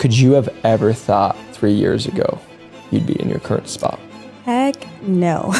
Could you have ever thought 3 years ago you'd be in your current spot? Heck no.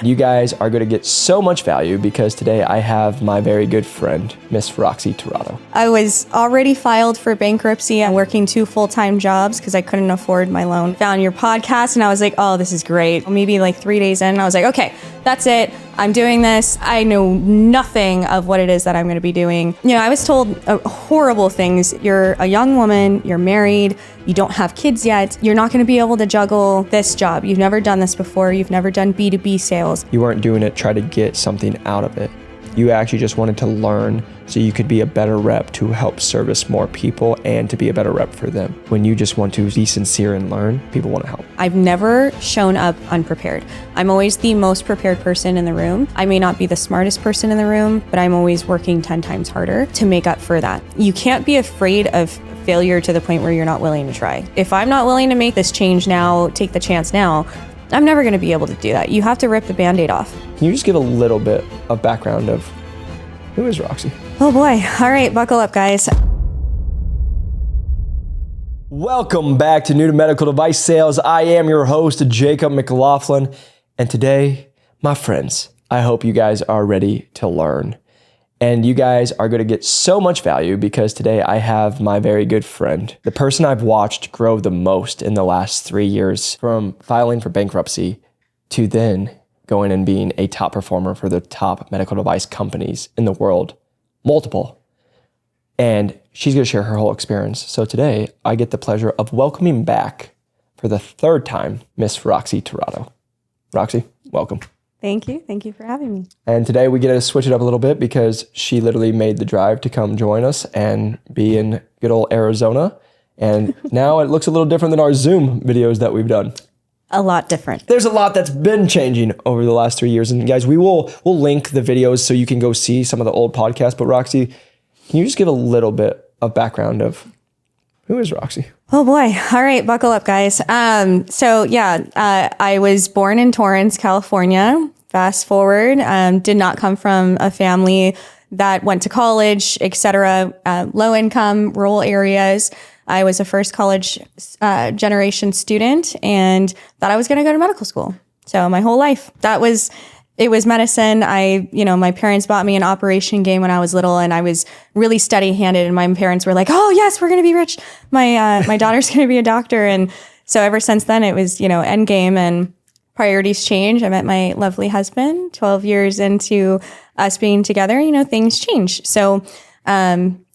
You guys are going to get so much value because today I have my very good friend, Miss Roxy Tirado. I was already filed for bankruptcy. I'm working 2 full-time jobs because I couldn't afford my loan. Found your podcast and I was like, oh, this is great. Maybe like 3 days in, I was like, okay, that's it. I'm doing this. I know nothing of what it is that I'm going to be doing. You know, I was told horrible things. You're a young woman, you're married, you don't have kids yet. You're not going to be able to juggle this job. You've never done this before. You've never done B2B sales. You weren't doing it try to get something out of it. You actually just wanted to learn so you could be a better rep to help service more people and to be a better rep for them. When you just want to be sincere and learn, people want to help. I've never shown up unprepared. I'm always the most prepared person in the room. I may not be the smartest person in the room, but I'm always working 10 times harder to make up for that. You can't be afraid of failure to the point where you're not willing to try. If I'm not willing to make this change now, take the chance now, I'm never going to be able to do that. You have to rip the Band-Aid off. Can you just give a little bit of background of who is Roxy? Oh boy. All right, buckle up, guys. Welcome back to New to Medical Device Sales. I am your host, Jacob McLaughlin. And today, my friends, I hope you guys are ready to learn. And you guys are going to get so much value because today I have my very good friend, the person I've watched grow the most in the last 3 years, from filing for bankruptcy to then going and being a top performer for the top medical device companies in the world, multiple. And she's going to share her whole experience. So today I get the pleasure of welcoming back for the 3rd time, Miss Roxy Tirado. Roxy, welcome. Thank you. Thank you for having me. And today we get to switch it up a little bit because she literally made the drive to come join us and be in good old Arizona. And now it looks a little different than our Zoom videos that we've done. A lot different. There's a lot that's been changing over the last 3 years. And guys, we'll link the videos so you can go see some of the old podcasts. But Roxy, can you just give a little bit of background of who is Roxy? Oh boy. All right, buckle up, guys. I was born in Torrance, California. Fast forward, did not come from a family that went to college, etc. Low income, rural areas. I was a first college generation student and thought I was going to go to medical school. So my whole life, it was medicine. My parents bought me an operation game when I was little and I was really steady handed and my parents were like, oh yes, we're going to be rich. My daughter's going to be a doctor. And so ever since then it was, end game and priorities change. I met my lovely husband 12 years into us being together, things change. So,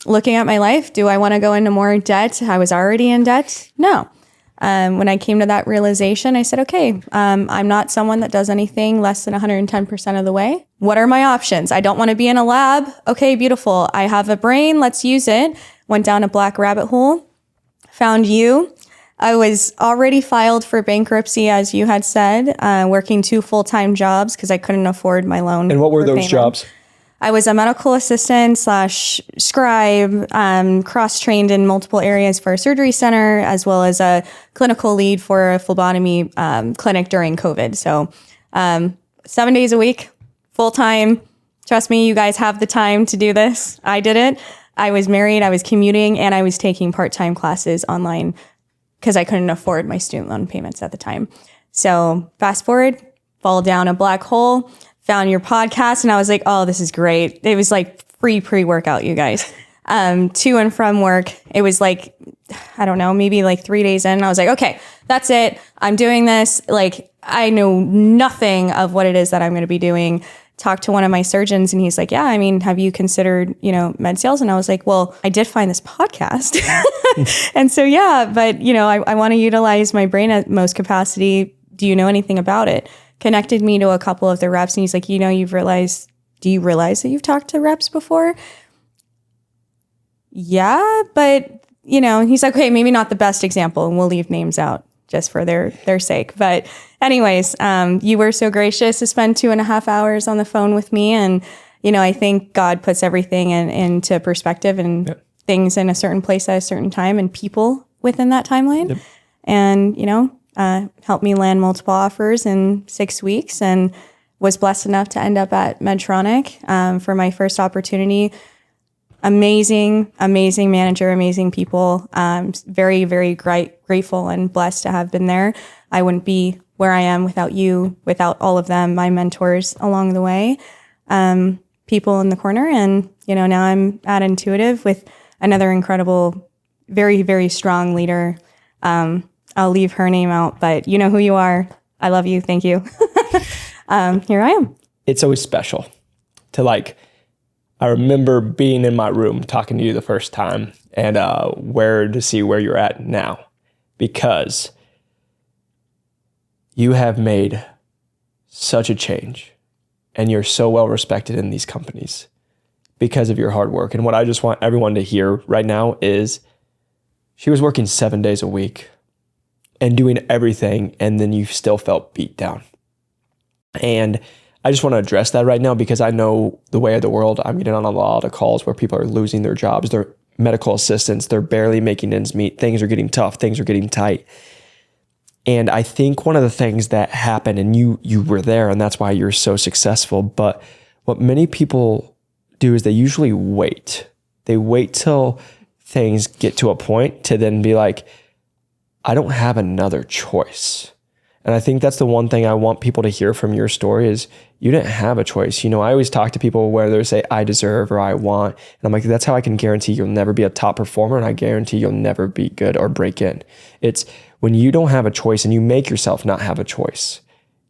looking at my life, do I want to go into more debt? I was already in debt. No. When I came to that realization, I said, okay, I'm not someone that does anything less than 110% of the way. What are my options? I don't want to be in a lab. Okay, beautiful. I have a brain. Let's use it. Went down a black rabbit hole, found you. I was already filed for bankruptcy, as you had said, working 2 full-time jobs because I couldn't afford my loan. And what were those jobs? I was a medical assistant / scribe, cross-trained in multiple areas for a surgery center, as well as a clinical lead for a phlebotomy clinic during COVID. So 7 days a week, full-time. Trust me, you guys have the time to do this. I did it. I was married, I was commuting, and I was taking part-time classes online because I couldn't afford my student loan payments at the time. So fast forward, fall down a black hole, found your podcast, and I was like, oh, this is great. It was like free pre-workout, you guys. To and from work, it was like, I don't know, maybe like 3 days in, I was like, okay, that's it. I'm doing this. Like, I know nothing of what it is that I'm going to be doing. Talked to one of my surgeons and he's like, yeah, have you considered, med sales? And I was like, well, I did find this podcast. And so, yeah, but, I want to utilize my brain at most capacity. Do you know anything about it? Connected me to a couple of the reps and he's like, do you realize that you've talked to reps before? Yeah, but, he's like, okay, maybe not the best example and we'll leave names out just for their sake. But anyways, you were so gracious to spend 2.5 hours on the phone with me. And, I think God puts everything into perspective and things in a certain place at a certain time and people within that timeline. Yep. And, helped me land multiple offers in 6 weeks and was blessed enough to end up at Medtronic for my first opportunity. amazing manager, amazing people. Very, very grateful and blessed to have been there. I wouldn't be where I am without you, without all of them, my mentors along the way, people in the corner. And, now I'm at Intuitive with another incredible, very, very strong leader. I'll leave her name out, but you know who you are. I love you. Thank you. Here I am. It's always special to I remember being in my room talking to you the first time and to see where you're at now, because you have made such a change and you're so well respected in these companies because of your hard work. And what I just want everyone to hear right now is she was working 7 days a week and doing everything, and then you still felt beat down. And I just want to address that right now because I know the way of the world. I'm getting on a lot of calls where people are losing their jobs. They're medical assistants. They're barely making ends meet. Things are getting tough. Things are getting tight. And I think one of the things that happened, and you were there, and that's why you're so successful, but what many people do is they usually wait. They wait till things get to a point to then be like, I don't have another choice. And I think that's the one thing I want people to hear from your story is you didn't have a choice. I always talk to people where they say, I deserve or I want. And I'm like, that's how I can guarantee you'll never be a top performer. And I guarantee you'll never be good or break in. It's when you don't have a choice and you make yourself not have a choice.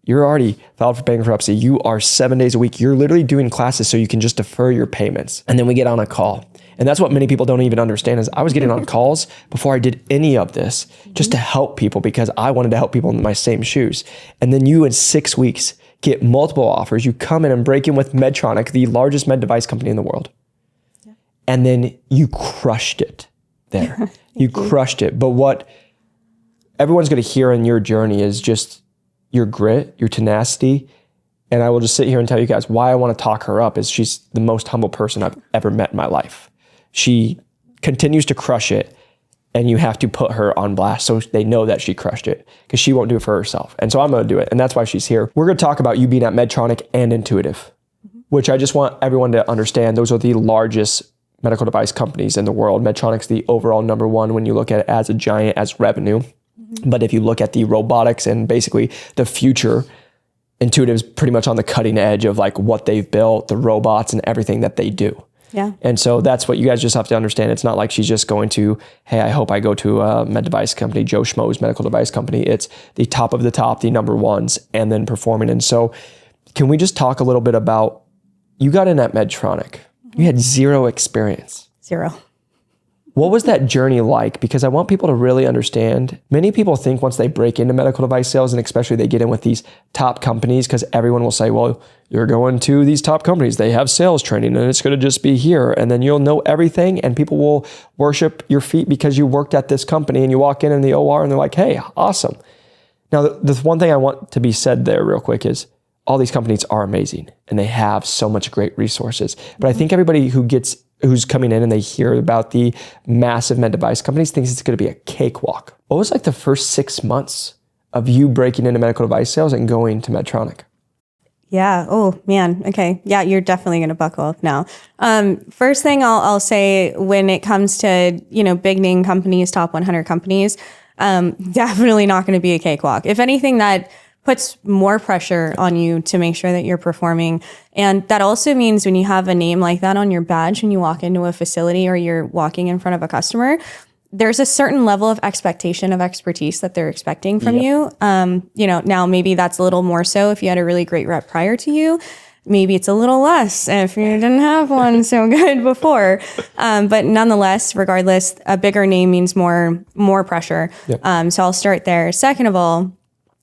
You're already filed for bankruptcy. You are 7 days a week. You're literally doing classes so you can just defer your payments. And then we get on a call. And that's what many people don't even understand is I was getting on calls before I did any of this just to help people because I wanted to help people in my same shoes. And then you in 6 weeks get multiple offers. You come in and break in with Medtronic, the largest med device company in the world. Yeah. And then you crushed it there. You crushed it. But what everyone's going to hear in your journey is just your grit, your tenacity. And I will just sit here and tell you guys why I want to talk her up is she's the most humble person I've ever met in my life. She continues to crush it, and you have to put her on blast so they know that she crushed it because she won't do it for herself. And so I'm going to do it, and that's why she's here. We're going to talk about you being at Medtronic and Intuitive, which I just want everyone to understand. Those are the largest medical device companies in the world. Medtronic's the overall number one when you look at it as a giant, as revenue. But if you look at the robotics and basically the future, Intuitive's pretty much on the cutting edge of what they've built, the robots and everything that they do. Yeah. And so that's what you guys just have to understand. It's not like she's just going to, hey, I hope I go to a med device company, Joe Schmo's medical device company. It's the top of the top, the number ones, and then performing. And so can we just talk a little bit about, you got in at Medtronic. You had zero experience. Zero. What was that journey like? Because I want people to really understand. Many people think once they break into medical device sales, and especially they get in with these top companies, because everyone will say, well, you're going to these top companies. They have sales training and it's going to just be here. And then you'll know everything and people will worship your feet because you worked at this company and you walk in the OR and they're like, hey, awesome. Now, the one thing I want to be said there real quick is all these companies are amazing and they have so much great resources. But I think everybody who's coming in and they hear about the massive med device companies thinks it's going to be a cakewalk. What was the first 6 months of you breaking into medical device sales and going to Medtronic? Yeah. Oh man. Okay. Yeah. You're definitely going to buckle up now. First thing I'll say when it comes to, big name companies, top 100 companies, definitely not going to be a cakewalk. If anything, that puts more pressure on you to make sure that you're performing. And that also means when you have a name like that on your badge, when you walk into a facility or you're walking in front of a customer, there's a certain level of expectation of expertise that they're expecting from you. Now maybe that's a little more so if you had a really great rep prior to you. Maybe it's a little less if you didn't have one so good before. But nonetheless, regardless, a bigger name means more pressure. Yep. So I'll start there. Second of all,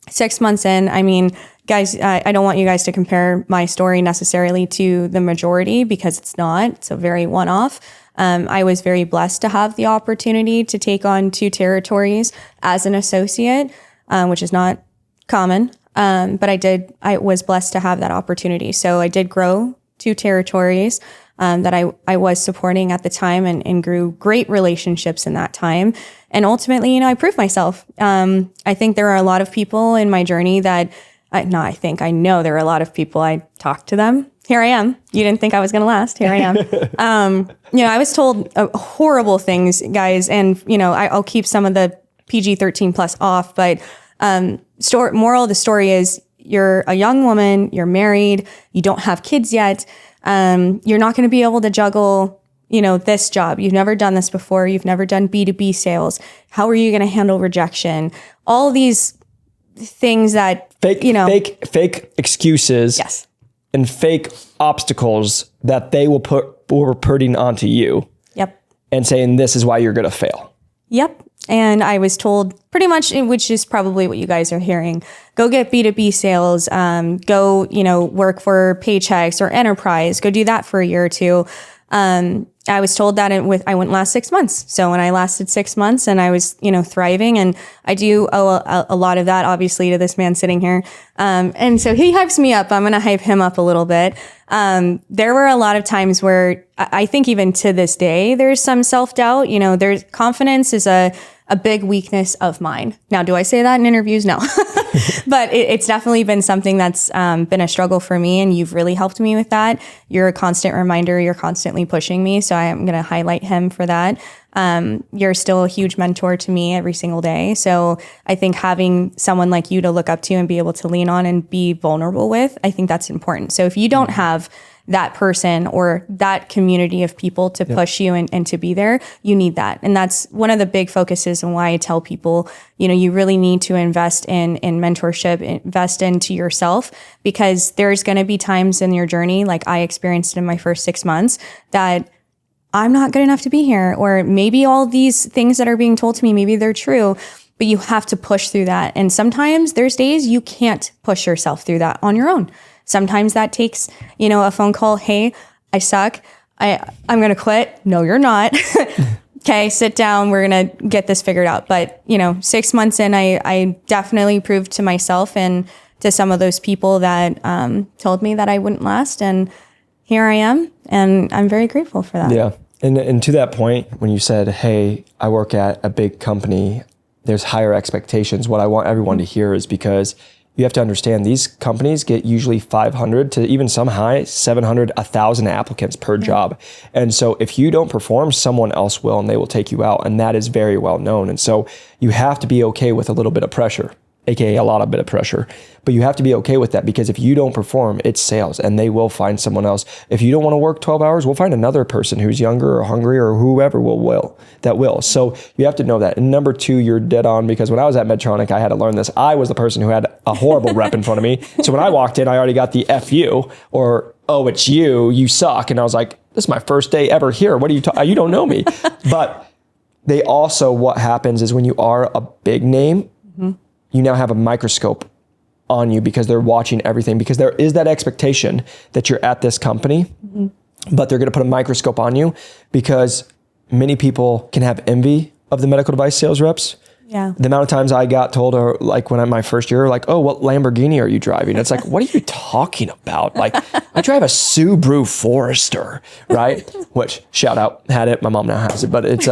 6 months in, guys, I don't want you guys to compare my story necessarily to the majority because it's not. It's a very one-off. I was very blessed to have the opportunity to take on 2 territories as an associate, which is not common. But I was blessed to have that opportunity. So I did grow 2 territories that I was supporting at the time and grew great relationships in that time. And ultimately, I proved myself. I think there are a lot of people in my journey that I know there are a lot of people, I talked to them here I am. You didn't think I was going to last. Here I am. I was told horrible things, guys. And, I'll keep some of the PG-13 plus off. But moral of the story is you're a young woman, you're married, you don't have kids yet. You're not going to be able to juggle, this job. You've never done this before. You've never done B2B sales. How are you going to handle rejection? All these things that fake excuses. Yes. And fake obstacles that they will putting onto you. Yep. And saying this is why you're going to fail. Yep. And I was told pretty much, which is probably what you guys are hearing, go get B2B sales, go, work for Paychecks or Enterprise, go do that for a year or two. I was told that I wouldn't last 6 months. So when I lasted 6 months and I was, thriving, and I do owe a lot of that obviously to this man sitting here. And so he hypes me up. I'm going to hype him up a little bit. There were a lot of times where I think even to this day, there's some self-doubt, there's confidence is a big weakness of mine. Now, do I say that in interviews? No, but it's definitely been something that's been a struggle for me, and you've really helped me with that. You're a constant reminder. You're constantly pushing me. So I am going to highlight him for that. You're still a huge mentor to me every single day. So I think having someone like you to look up to and be able to lean on and be vulnerable with, I think that's important. So if you don't have that person or that community of people to push you and to be there, you need that. And that's one of the big focuses and why I tell people, you really need to invest in mentorship, invest into yourself, because there's going to be times in your journey, like I experienced in my first 6 months, that I'm not good enough to be here. Or maybe all these things that are being told to me, maybe they're true, but you have to push through that. And sometimes there's days you can't push yourself through that on your own. Sometimes that takes, a phone call. Hey, I suck. I'm going to quit. No, you're not. Okay, sit down. We're going to get this figured out. But, 6 months in, I definitely proved to myself and to some of those people that told me that I wouldn't last. And here I am. And I'm very grateful for that. Yeah. And to that point, when you said, hey, I work at a big company, there's higher expectations. What I want everyone to hear is because you have to understand these companies get usually 500 to even some high 700, 1,000 applicants per job. And so if you don't perform, someone else will, and they will take you out. And that is very well known. And so you have to be okay with a little bit of pressure, AKA a lot of bit of pressure, but you have to be okay with that, because if you don't perform, it's sales and they will find someone else. If you don't want to work 12 hours, we'll find another person who's younger or hungry or whoever will. So you have to know that. And number two, you're dead on, because when I was at Medtronic, I had to learn this. I was the person who had a horrible rep in front of me. So when I walked in, I already got the F you, or, oh, it's you suck. And I was like, this is my first day ever here. What are you talking? You don't know me. But they also, what happens is when you are a big name, you now have a microscope on you, because they're watching everything, because there is that expectation that you're at this company, but they're going to put a microscope on you, because many people can have envy of the medical device sales reps. Yeah. The amount of times I got told, or like when I'm my first year, like, oh, what Lamborghini are you driving? It's like, what are you talking about? Like, I drive a Subaru Forester, right? Which, shout out, had it. My mom now has it, but it's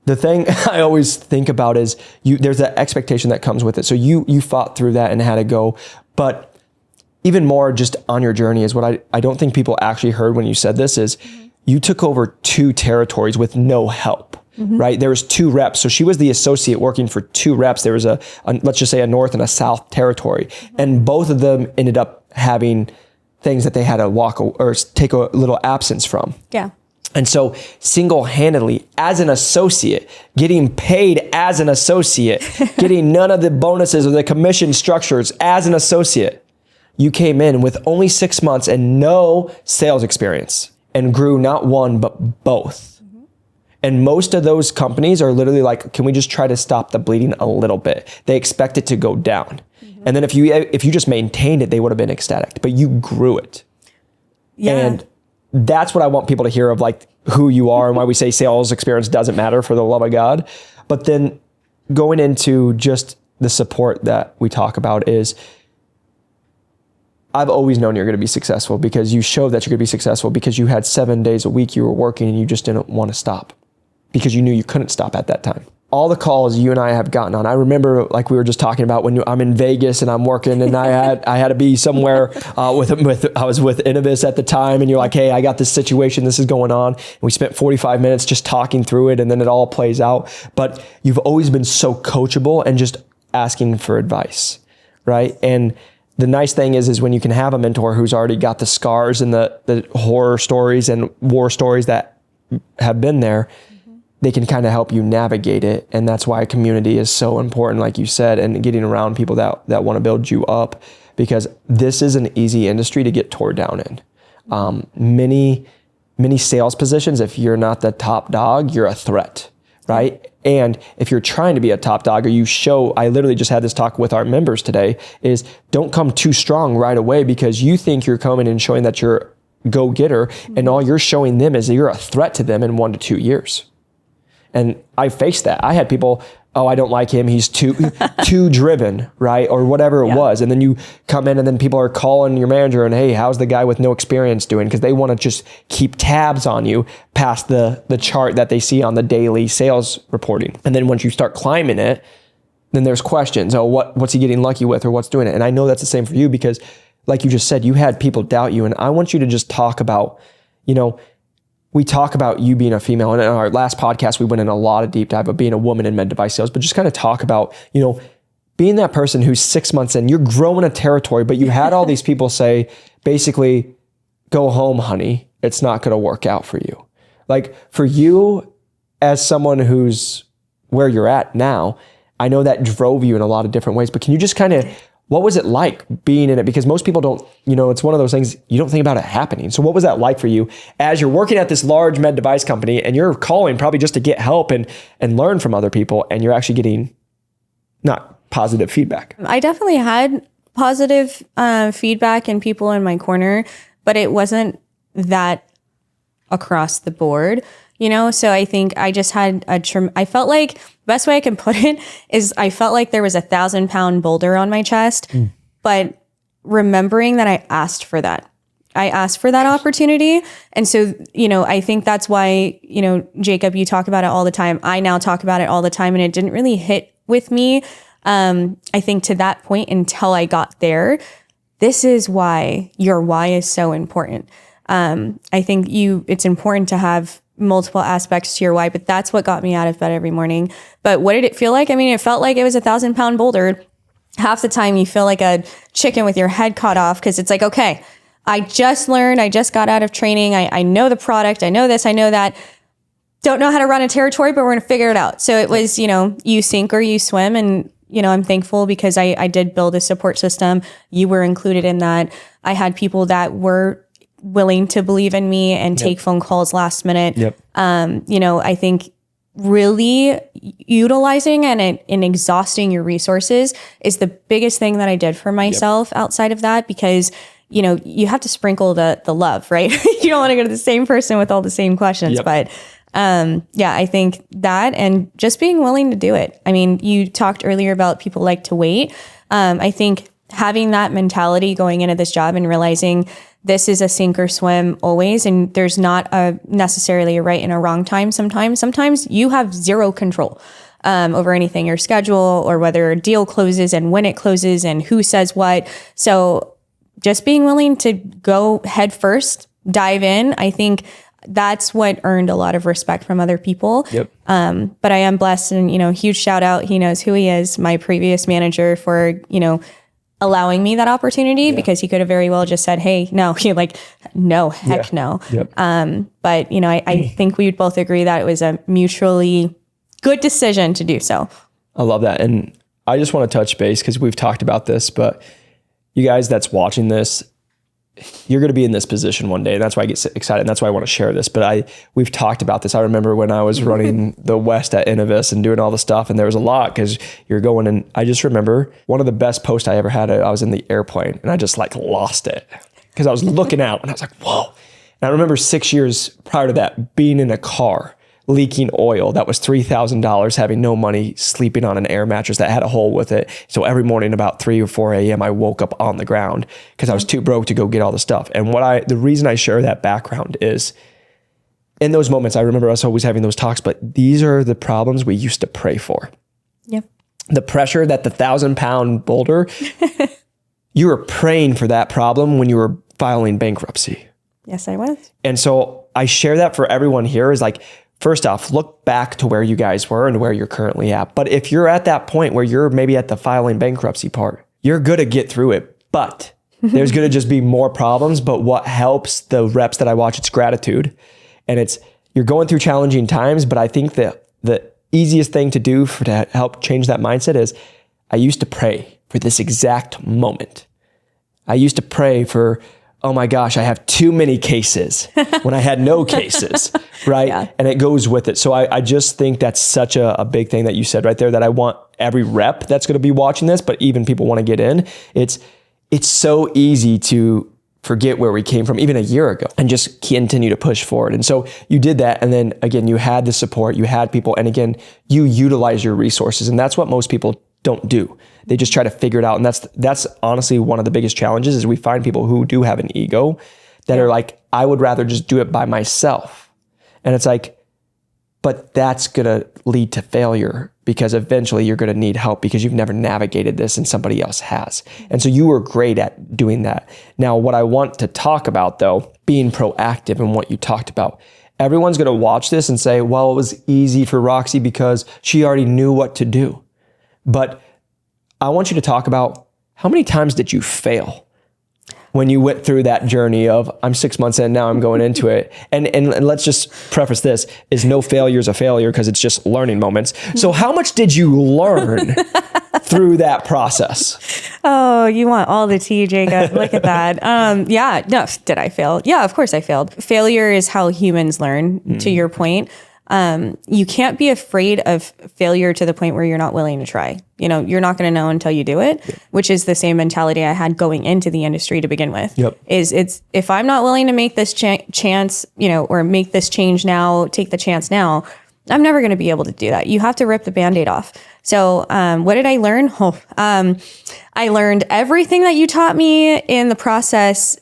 the thing I always think about is there's that expectation that comes with it. So you fought through that and had to go. But even more just on your journey is what I don't think people actually heard when you said this is you took over 2 territories with no help, right? There was 2 reps. So she was the associate working for 2 reps. There was a let's just say a North and a South territory. And both of them ended up having things that they had to walk or take a little absence from. Yeah. And so single-handedly, as an associate, getting paid as an associate, getting none of the bonuses or the commission structures as an associate, you came in with only 6 months and no sales experience and grew not one, but both. And most of those companies are literally like, can we just try to stop the bleeding a little bit? They expect it to go down. And then if you just maintained it, they would have been ecstatic, but you grew it. Yeah. And that's what I want people to hear of, like who you are and why we say sales experience doesn't matter, for the love of God. But then going into just the support that we talk about is, I've always known you're going to be successful, because you showed that you're going to be successful because you had 7 days a week you were working and you just didn't want to stop, because you knew you couldn't stop at that time. all the calls you and I have gotten on, I remember like we were just talking about when I'm in Vegas and I'm working and I had to be somewhere I was with Innovis at the time, and you're like, hey, I got this situation, this is going on. And we spent 45 minutes just talking through it, and then it all plays out. But you've always been so coachable and just asking for advice, right? And the nice thing is when you can have a mentor who's already got the scars and the horror stories and war stories that have been there, they can kind of help you navigate it. And that's why community is so important, like you said, and getting around people that want to build you up, because this is an easy industry to get tore down in. Many sales positions, if you're not the top dog, you're a threat, right? And if you're trying to be a top dog, or I literally just had this talk with our members today, is don't come too strong right away because you think you're coming and showing that you're a go-getter, and all you're showing them is that you're a threat to them in 1 to 2 years. And I faced that. I had people, oh, I don't like him, he's too driven, right? Or whatever it was. And then you come in and then people are calling your manager and, hey, how's the guy with no experience doing? Because they want to just keep tabs on you past the chart that they see on the daily sales reporting. And then once you start climbing it, then there's questions. Oh, what's he getting lucky with, or what's doing it? And I know that's the same for you, because like you just said, you had people doubt you. And I want you to just talk about, we talk about you being a female, and in our last podcast, we went in a lot of deep dive of being a woman in med device sales, but just kind of talk about, being that person who's 6 months in, you're growing a territory, but you had all these people say, basically, go home, honey. It's not going to work out for you. Like for you as someone who's where you're at now, I know that drove you in a lot of different ways, but can you just kind of, what was it like being in it? Because most people don't, it's one of those things, you don't think about it happening. So what was that like for you as you're working at this large med device company and you're calling probably just to get help and learn from other people, and you're actually getting not positive feedback? I definitely had positive feedback and people in my corner, but it wasn't that across the board, So I think I just had I felt like, the best way I can put it is I felt like there was a 1,000-pound boulder on my chest, but remembering that I asked for that. I asked for that opportunity. And so, I think that's why, Jacob, you talk about it all the time. I now talk about it all the time, and it didn't really hit with me. I think to that point until I got there. This is why your why is so important. I think it's important to have multiple aspects to your why, but that's what got me out of bed every morning. But what did it feel like? I mean, it felt like it was a 1,000-pound boulder. Half the time you feel like a chicken with your head cut off, because it's like, okay, I just learned, I just got out of training. I know the product. I know this, I know that. Don't know how to run a territory, but we're going to figure it out. So it was, you sink or you swim. And, I'm thankful because I did build a support system. You were included in that. I had people that were willing to believe in me and take phone calls last minute. I think really utilizing and exhausting your resources is the biggest thing that I did for myself outside of that, because, you have to sprinkle the love, right? You don't want to go to the same person with all the same questions, but I think that, and just being willing to do it. I mean, you talked earlier about people like to wait. I think having that mentality going into this job and realizing this is a sink or swim always, and there's not necessarily a right and a wrong time. Sometimes you have zero control over anything, your schedule, or whether a deal closes and when it closes and who says what. So just being willing to go head first, dive in. I think that's what earned a lot of respect from other people. But I am blessed, and, huge shout out. He knows who he is, my previous manager, for, allowing me that opportunity, because he could have very well just said, hey, no, no, heck no. But, I think we would both agree that it was a mutually good decision to do so. I love that. And I just want to touch base, because we've talked about this, but you guys that's watching this, you're going to be in this position one day. And that's why I get excited. And that's why I want to share this. But we've talked about this. I remember when I was running the West at Innovis and doing all the stuff, and there was a lot, because you're going, and I just remember one of the best posts I ever had. I was in the airplane and I just lost it, because I was looking out and I was like, whoa. And I remember 6 years prior to that being in a car leaking oil that was $3,000, having no money, sleeping on an air mattress that had a hole with it. So every morning about 3 or 4 a.m., I woke up on the ground because I was too broke to go get all the stuff. And the reason I share that background is in those moments, I remember us always having those talks, but these are the problems we used to pray for. Yep. The pressure that the 1,000-pound boulder, you were praying for that problem when you were filing bankruptcy. Yes, I was. And so I share that for everyone here is like, first off, look back to where you guys were and where you're currently at. But if you're at that point where you're maybe at the filing bankruptcy part, you're going to get through it. But there's going to just be more problems. But what helps the reps that I watch, it's gratitude. And you're going through challenging times. But I think that the easiest thing to do to help change that mindset is I used to pray for this exact moment. I used to pray for, oh my gosh, I have too many cases when I had no cases, right? Yeah. And it goes with it. So I just think that's such a big thing that you said right there, that I want every rep that's going to be watching this, but even people want to get in. It's so easy to forget where we came from even a year ago and just continue to push forward. And so you did that. And then again, you had the support, you had people. And again, you utilize your resources. And that's what most people don't do. They just try to figure it out. And that's honestly one of the biggest challenges is we find people who do have an ego that are like, I would rather just do it by myself. And it's like, but that's going to lead to failure because eventually you're going to need help because you've never navigated this and somebody else has. And so you were great at doing that. Now, what I want to talk about though, being proactive and what you talked about, everyone's going to watch this and say, well, it was easy for Roxy because she already knew what to do. But I want you to talk about how many times did you fail when you went through that journey of I'm 6 months in, now I'm going into it. And let's just preface this is no failure is a failure because it's just learning moments. So how much did you learn through that process? Oh, you want all the tea, Jacob. Look at that. Yeah. No, did I fail? Yeah, of course I failed. Failure is how humans learn, to your point. You can't be afraid of failure to the point where you're not willing to try. You're not going to know until you do it, which is the same mentality I had going into the industry to begin with. Yep. It's if I'm not willing to make this chance, or make this change now, take the chance now, I'm never going to be able to do that. You have to rip the Band-Aid off. So, what did I learn? I learned everything that you taught me in the process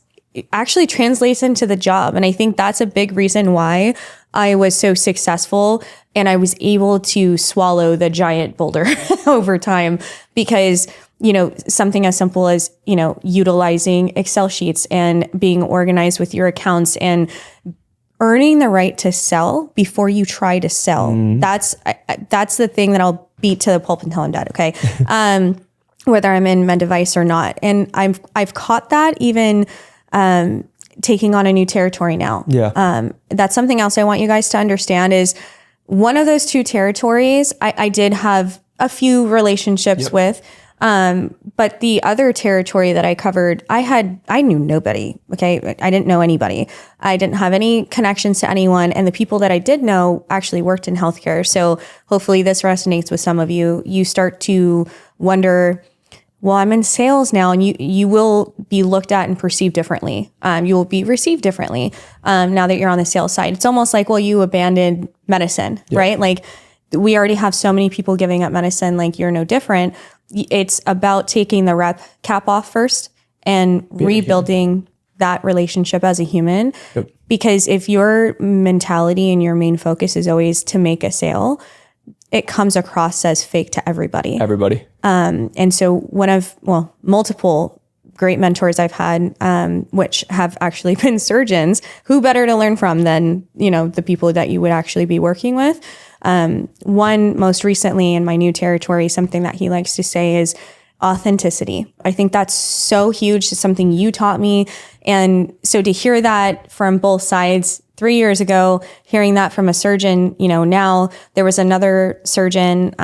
actually translates into the job. And I think that's a big reason why I was so successful and I was able to swallow the giant boulder over time because, something as simple as, utilizing Excel sheets and being organized with your accounts and earning the right to sell before you try to sell. That's the thing that I'll beat to the pulp until I'm dead. Okay. Whether I'm in med device or not. And I've caught that even, taking on a new territory now. Yeah. That's something else I want you guys to understand is one of those two territories I did have a few relationships with. But the other territory that I covered, I knew nobody. Okay. I didn't know anybody. I didn't have any connections to anyone. And the people that I did know actually worked in healthcare. So hopefully this resonates with some of you. You start to wonder, well, I'm in sales now, and you will be looked at and perceived differently. You will be received differently now that you're on the sales side. It's almost like, well, you abandoned medicine, right? Like we already have so many people giving up medicine, like you're no different. It's about taking the rep cap off first and rebuilding that relationship as a human. Yep. Because if your mentality and your main focus is always to make a sale, it comes across as fake to everybody. And so multiple great mentors I've had, which have actually been surgeons, who better to learn from than, the people that you would actually be working with. One most recently in my new territory, something that he likes to say is authenticity. I think that's so huge. It's something you taught me. And so to hear that from both sides 3 years ago, hearing that from a surgeon, now there was another surgeon,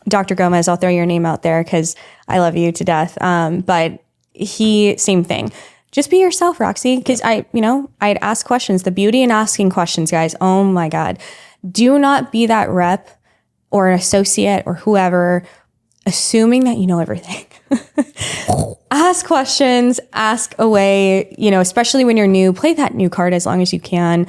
Dr. Gomez, I'll throw your name out there because I love you to death. But same thing. Just be yourself, Roxy. Because I'd ask questions. The beauty in asking questions, guys. Oh my God. Do not be that rep or an associate or whoever assuming that you know everything. Ask questions, ask away, especially when you're new, play that new card as long as you can.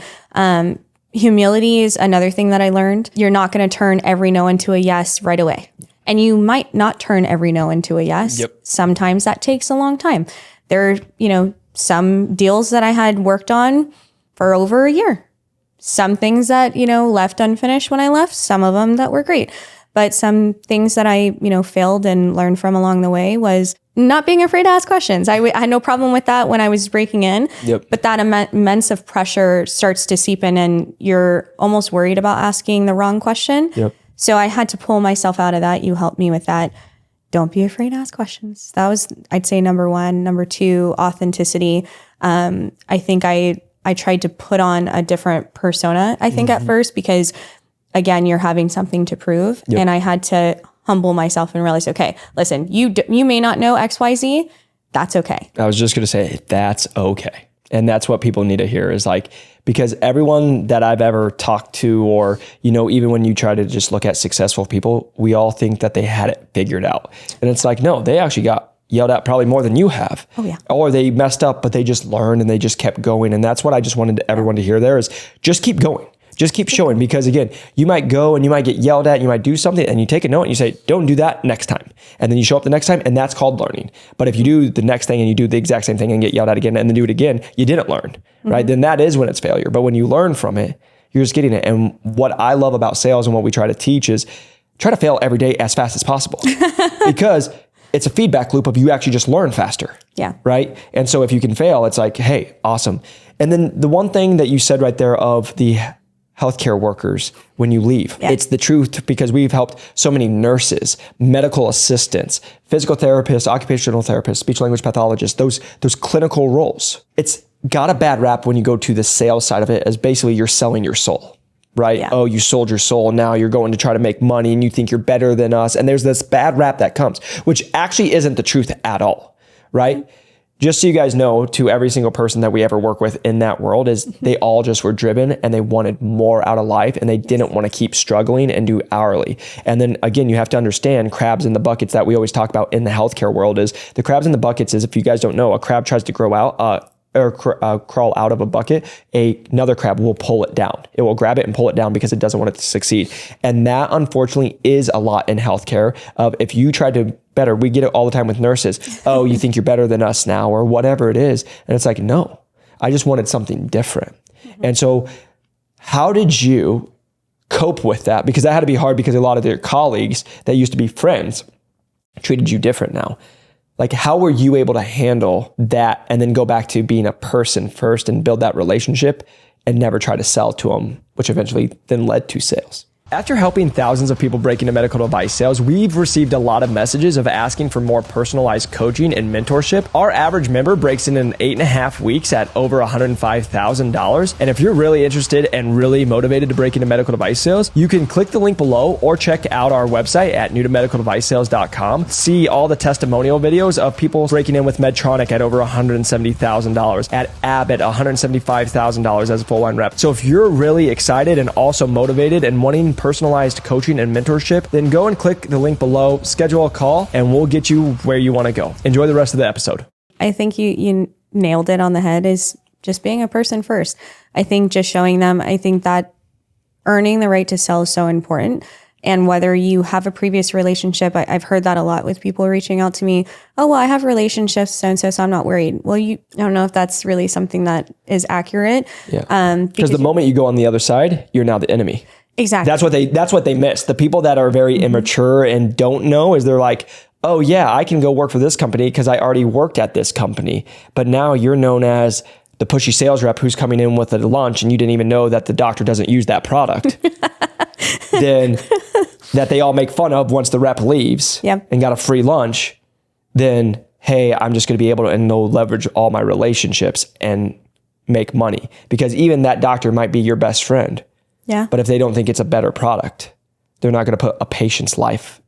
Humility is another thing that I learned. You're not going to turn every no into a yes right away. And you might not turn every no into a yes. Yep. Sometimes that takes a long time. There are, some deals that I had worked on for over a year. some things that, left unfinished when I left, some of them that were great. But some things that I, failed and learned from along the way was not being afraid to ask questions. I had no problem with that when I was breaking in, but that immense of pressure starts to seep in and you're almost worried about asking the wrong question. So I had to pull myself out of that. You helped me with that. Don't be afraid to ask questions. That was, I'd say, number one. Number two, authenticity. I think I tried to put on a different persona, I think, at first, because again, you're having something to prove. And I had to humble myself and realize, okay, listen, you may not know XYZ. That's okay. I was just going to say, that's okay. And that's what people need to hear is like, because everyone that I've ever talked to, or, even when you try to just look at successful people, we all think that they had it figured out. And it's like, no, they actually got yelled at probably more than you have. Oh, yeah. Or they messed up, but they just learned and they just kept going. And that's what I just wanted everyone to hear there is just keep going. Just keep showing, because again, you might go and you might get yelled at, you might do something and you take a note and you say, don't do that next time. And then you show up the next time and that's called learning. But if you do the next thing and you do the exact same thing and get yelled at again and then do it again, you didn't learn, right? Then that is when it's failure. But when you learn from it, you're just getting it. And what I love about sales and what we try to teach is try to fail every day as fast as possible because it's a feedback loop of you actually just learn faster. Yeah. Right. And so if you can fail, it's like, hey, awesome. And then the one thing that you said right there of the healthcare workers when you leave. Yeah. It's the truth because we've helped so many nurses, medical assistants, physical therapists, occupational therapists, speech language pathologists, those clinical roles. It's got a bad rap when you go to the sales side of it as basically you're selling your soul, right? Yeah. Oh, you sold your soul. Now you're going to try to make money and you think you're better than us. And there's this bad rap that comes, which actually isn't the truth at all, right? Mm-hmm. Just so you guys know, to every single person that we ever work with in that world is they all just were driven and they wanted more out of life and they didn't want to keep struggling and do hourly. And then again, you have to understand crabs in the buckets that we always talk about in the healthcare world is the crabs in the buckets is, if you guys don't know, a crab tries to grow out, crawl out of a bucket, another crab will pull it down. It will grab it and pull it down because it doesn't want it to succeed. And that unfortunately is a lot in healthcare of if you try to better, we get it all the time with nurses. Oh, you think you're better than us now or whatever it is. And it's like, no, I just wanted something different. Mm-hmm. And so how did you cope with that? Because that had to be hard because a lot of their colleagues that used to be friends treated you different now. Like, how were you able to handle that and then go back to being a person first and build that relationship and never try to sell to them, which eventually then led to sales? After helping thousands of people break into medical device sales, we've received a lot of messages of asking for more personalized coaching and mentorship. Our average member breaks in 8.5 weeks at over $105,000. And if you're really interested and really motivated to break into medical device sales, you can click the link below or check out our website at newtomedicaldevicesales.com. See all the testimonial videos of people breaking in with Medtronic at over $170,000, at Abbott $175,000 as a full-line rep. So if you're really excited and also motivated and wanting personalized coaching and mentorship, then go and click the link below, schedule a call, and we'll get you where you want to go. Enjoy the rest of the episode. I think you nailed it on the head is just being a person first. I think just showing them, I think that earning the right to sell is so important. And whether you have a previous relationship, I've heard that a lot with people reaching out to me. Oh, well, I have relationships, so I'm not worried. Well, I don't know if that's really something that is accurate. Yeah. Because the moment you go on the other side, you're now the enemy. Exactly. That's what they miss. The people that are very immature and don't know is they're like, oh yeah, I can go work for this company because I already worked at this company. But now you're known as the pushy sales rep who's coming in with a lunch and you didn't even know that the doctor doesn't use that product. Then that they all make fun of once the rep leaves and got a free lunch. Then, hey, I'm just going to be able to and they'll leverage all my relationships and make money because even that doctor might be your best friend. Yeah. But if they don't think it's a better product, they're not going to put a patient's life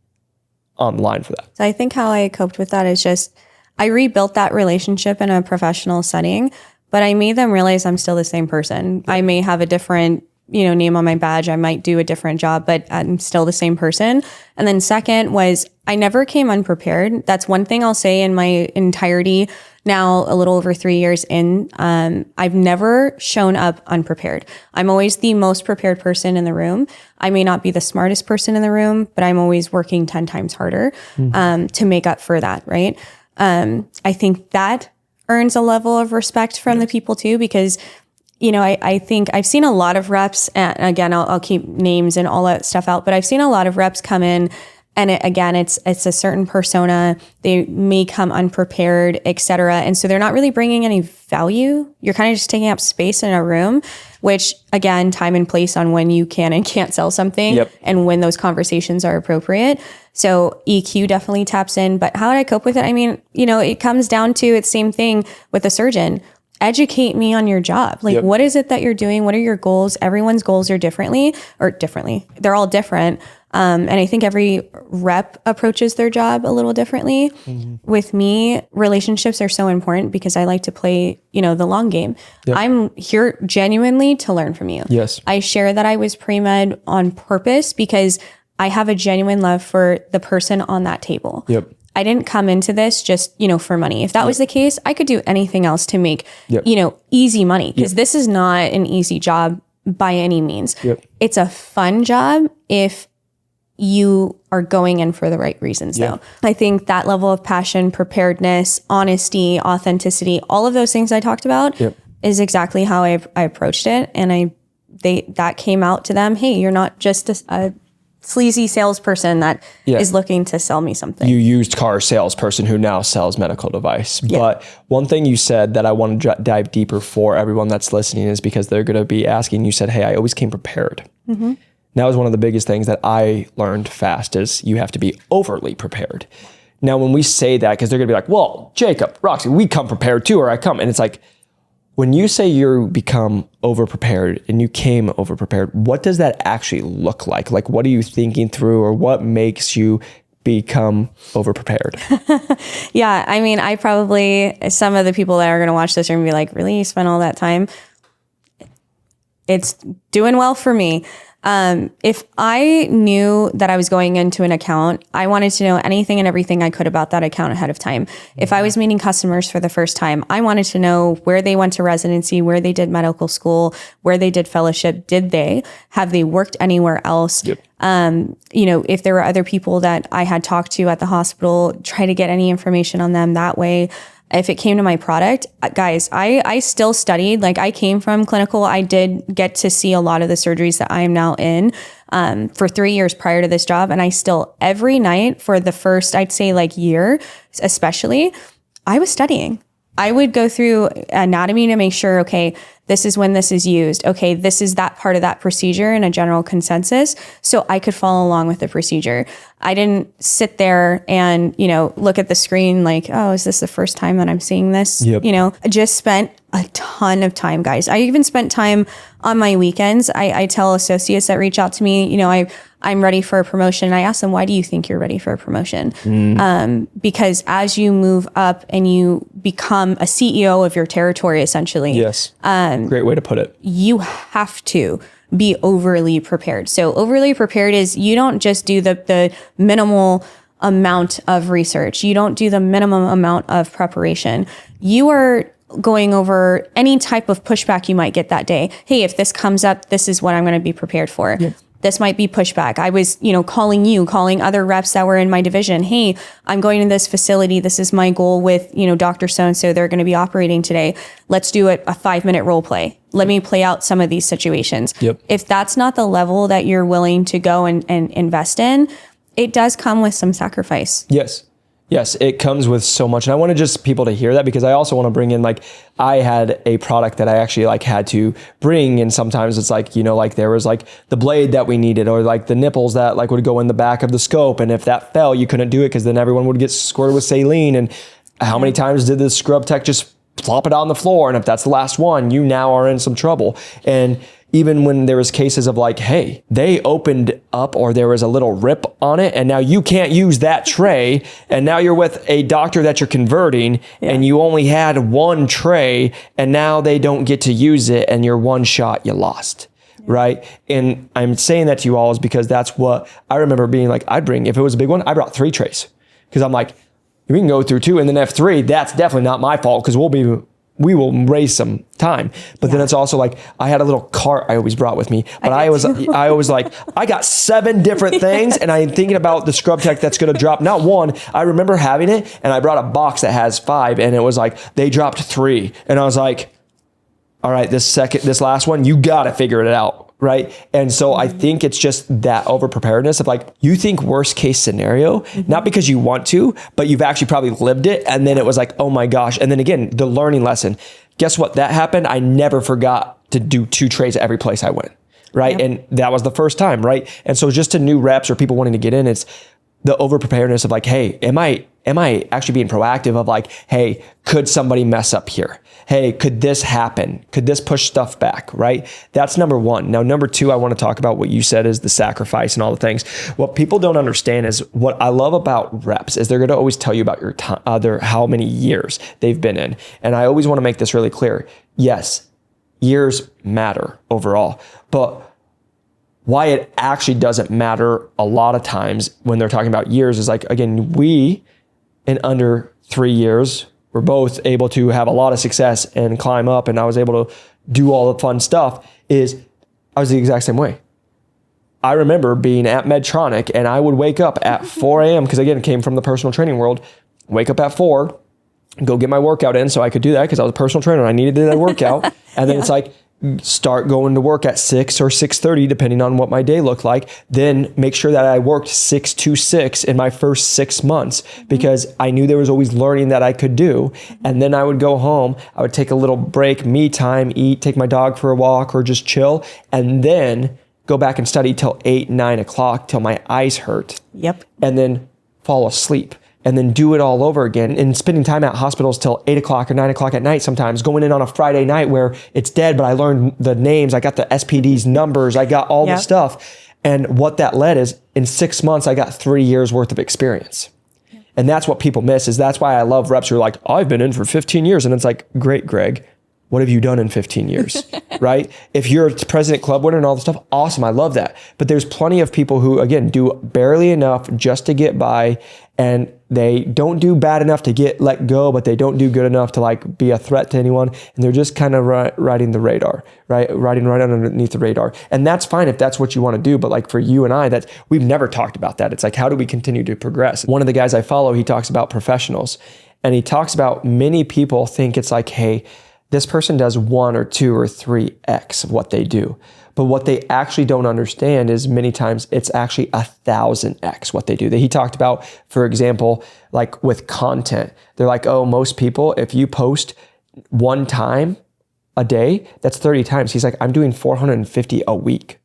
on the line for that. So I think how I coped with that is just, I rebuilt that relationship in a professional setting, but I made them realize I'm still the same person. I may have a different, name on my badge. I might do a different job, but I'm still the same person. And then second was I never came unprepared. That's one thing I'll say in my entirety. Now, a little over 3 years in, I've never shown up unprepared. I'm always the most prepared person in the room. I may not be the smartest person in the room, but I'm always working 10 times harder to make up for that, right? I think that earns a level of respect from the people too, because I think I've seen a lot of reps, and again, I'll keep names and all that stuff out, but I've seen a lot of reps come in, and it's a certain persona. They may come unprepared, et cetera. And so they're not really bringing any value. You're kind of just taking up space in a room, which again, time and place on when you can and can't sell something and when those conversations are appropriate. So EQ definitely taps in, but how would I cope with it? I mean, it comes down to it's same thing with a surgeon. Educate me on your job. Like, what is it that you're doing? What are your goals? Everyone's goals are differently. They're all different. And I think every rep approaches their job a little differently. Mm-hmm. With me, relationships are so important because I like to play, the long game. I'm here genuinely to learn from you. Yes. I share that I was pre-med on purpose because I have a genuine love for the person on that table. Yep. I didn't come into this just, for money. If that was the case, I could do anything else to make, easy money, because this is not an easy job by any means. It's a fun job if you are going in for the right reasons, though. I think that level of passion, preparedness, honesty, authenticity, all of those things I talked about is exactly how I approached it. And that came out to them. Hey, you're not just a sleazy salesperson that is looking to sell me something. You used car salesperson who now sells medical device. But one thing you said that I want to dive deeper for everyone that's listening is because they're going to be asking, you said, hey, I always came prepared. Mm-hmm. That was one of the biggest things that I learned fast is you have to be overly prepared. Now, when we say that, because they're going to be like, well, Jacob, Roxy, we come prepared too, or I come. And it's like, when you say you become over-prepared and you came over-prepared, what does that actually look like? Like, what are you thinking through, or what makes you become over-prepared? Yeah, I mean, some of the people that are going to watch this are going to be like, really? You spent all that time? It's doing well for me. If I knew that I was going into an account, I wanted to know anything and everything I could about that account ahead of time. If I was meeting customers for the first time, I wanted to know where they went to residency, where they did medical school, where they did fellowship. Have they worked anywhere else? If there were other people that I had talked to at the hospital, try to get any information on them that way. If it came to my product, guys, I still studied. Like, I came from clinical. I did get to see a lot of the surgeries that I am now in for 3 years prior to this job. And I still, every night for the first, I'd say year, especially, I was studying. I would go through anatomy to make sure, okay, this is when this is used. Okay, this is that part of that procedure in a general consensus. So I could follow along with the procedure. I didn't sit there and, look at the screen like, oh, is this the first time that I'm seeing this? I just spent a ton of time, guys. I even spent time on my weekends. I tell associates that reach out to me, I'm ready for a promotion. And I ask them, why do you think you're ready for a promotion? Because as you move up and you become a CEO of your territory, essentially. Yes. Great way to put it. You have to be overly prepared. So overly prepared is you don't just do the minimal amount of research. You don't do the minimum amount of preparation. You are going over any type of pushback you might get that day. Hey, if this comes up, this is what I'm going to be prepared for. Yeah. This might be pushback. I was, calling other reps that were in my division. Hey, I'm going to this facility. This is my goal with, Dr. So-and-so. They're going to be operating today. Let's do a 5-minute role play. Let me play out some of these situations. Yep. If that's not the level that you're willing to go and invest in, it does come with some sacrifice. Yes, it comes with so much. And I wanted just people to hear that, because I also want to bring in, I had a product that I actually had to bring. And sometimes it's there was the blade that we needed, or the nipples that would go in the back of the scope. And if that fell, you couldn't do it because then everyone would get squirted with saline. And how many times did the scrub tech just plop it on the floor? And if that's the last one, you now are in some trouble. And even when there was cases of hey, they opened up or there was a little rip on it and now you can't use that tray, and now you're with a doctor that you're converting and you only had one tray and now they don't get to use it and your one shot you lost. Right. And I'm saying that to you all is because that's what I remember being if it was a big one, I brought 3 trays, because I'm we can go through 2 and then F3. That's definitely not my fault, because we will raise some time. But then it's also I had a little cart I always brought with me, but I always I got 7 different things, and I'm thinking about the scrub tech that's going to drop not one. I remember having it, and I brought a box that has 5, and it was they dropped 3. And I was all right, this last one, you got to figure it out. Right. And so I think it's just that over preparedness of like, you think worst case scenario, not because you want to, but you've actually probably lived it. And then it was like, oh my gosh. And then again, the learning lesson, guess what? That happened. I never forgot to do 2 trays at every place I went. Right. Yep. And that was the first time. Right. And so just to new reps or people wanting to get in, it's the over preparedness of like, hey, am I actually being proactive of like, hey, could somebody mess up here? Hey, could this happen? Could this push stuff back? Right. That's number one. Now, number 2, I want to talk about what you said is the sacrifice and all the things. What people don't understand is what I love about reps is they're going to always tell you about your time, how many years they've been in. And I always want to make this really clear. Yes, years matter overall, but why it actually doesn't matter a lot of times when they're talking about years is like, again, we in under 3 years, we're both able to have a lot of success and climb up. And I was able to do all the fun stuff. Is I was the exact same way. I remember being at Medtronic and I would wake up at 4 a.m. because again, it came from the personal training world, wake up at 4, go get my workout in so I could do that because I was a personal trainer and I needed that workout. And then it's like, start going to work at 6 or 6:30, depending on what my day looked like. Then make sure that I worked 6 to 6 in my first 6 months because I knew there was always learning that I could do. And then I would go home, I would take a little break, me time, eat, take my dog for a walk or just chill. And then go back and study till 8, 9 o'clock till my eyes hurt. Yep. And then fall asleep. And then do it all over again and spending time at hospitals till 8 o'clock or 9 o'clock at night sometimes, going in on a Friday night where it's dead, but I learned the names, I got the SPD's numbers, I got all the stuff. And what that led is in 6 months, I got 3 years worth of experience. And that's what people miss is that's why I love reps who are like, I've been in for 15 years. And it's like, great, Greg, what have you done in 15 years, right? If you're a president club winner and all this stuff, awesome, I love that. But there's plenty of people who, again, do barely enough just to get by and they don't do bad enough to get let go, but they don't do good enough to like be a threat to anyone. And they're just kind of riding the radar, right? Riding right underneath the radar. And that's fine if that's what you want to do. But like for you and I, that we've never talked about that. It's like, how do we continue to progress? One of the guys I follow, he talks about professionals and he talks about many people think it's like, hey, this person does 1 or 2 or 3x of what they do. But what they actually don't understand is many times it's actually 1,000x what they do. He talked about, for example, like with content, they're like, oh, most people, if you post 1 time a day, that's 30 times. He's like, I'm doing 450 a week.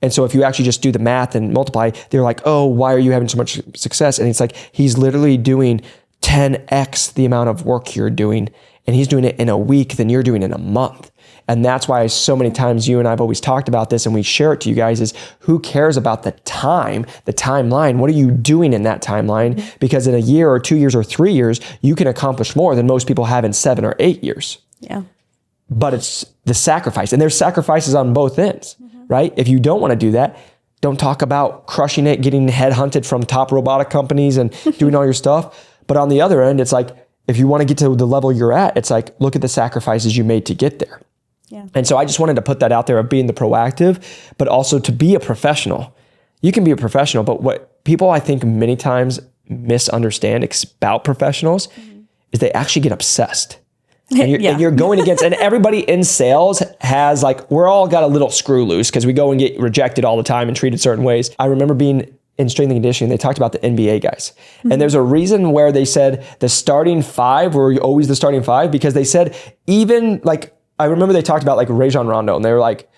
And so if you actually just do the math and multiply, they're like, oh, why are you having so much success? And it's like, he's literally doing 10x the amount of work you're doing. And he's doing it in a week than you're doing in a month. And that's why so many times you and I've always talked about this and we share it to you guys is who cares about the time, the timeline? What are you doing in that timeline? Because in a year or 2 years or 3 years, you can accomplish more than most people have in 7 or 8 years. Yeah. But it's the sacrifice. And there's sacrifices on both ends, right? If you don't want to do that, don't talk about crushing it, getting headhunted from top robotic companies and doing all your stuff. But on the other end, it's like, if you want to get to the level you're at, it's like, look at the sacrifices you made to get there. Yeah. And so I just wanted to put that out there of being the proactive, but also to be a professional. You can be a professional, but what people I think many times misunderstand about professionals is they actually get obsessed. And you're going against, and everybody in sales has like, we're all got a little screw loose because we go and get rejected all the time and treated certain ways. I remember being in strength and conditioning, they talked about the NBA guys. And there's a reason where they said the starting 5 were always the starting 5 because they said even like, I remember they talked about like Rajon Rondo and they were like,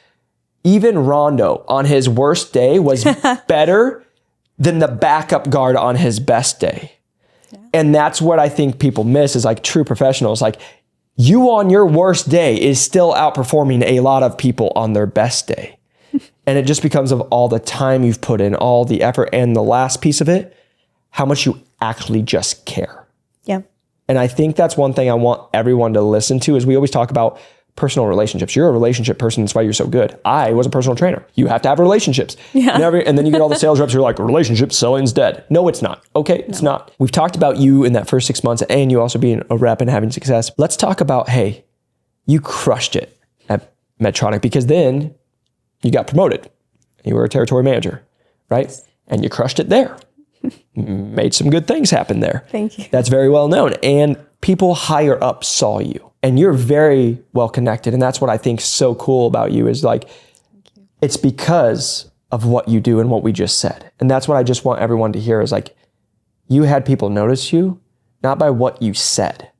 even Rondo on his worst day was better than the backup guard on his best day. Yeah. And that's what I think people miss is like true professionals. Like you on your worst day is still outperforming a lot of people on their best day. And it just becomes of all the time you've put in, all the effort. And the last piece of it, how much you actually just care. Yeah. And I think that's one thing I want everyone to listen to is we always talk about personal relationships. You're a relationship person. That's why you're so good. I was a personal trainer. You have to have relationships. Yeah. And then you get all the sales reps who are like, relationship selling's dead. No, it's not. Okay, it's not. We've talked about you in that first 6 months and you also being a rep and having success. Let's talk about, hey, you crushed it at Medtronic because then you got promoted. You were a territory manager, right? And you crushed it there. Made some good things happen there. Thank you. That's very well known. And people higher up saw you, and you're very well connected. And that's what I think so cool about you is like, it's because of what you do and what we just said. And that's what I just want everyone to hear is like, you had people notice you, not by what you said,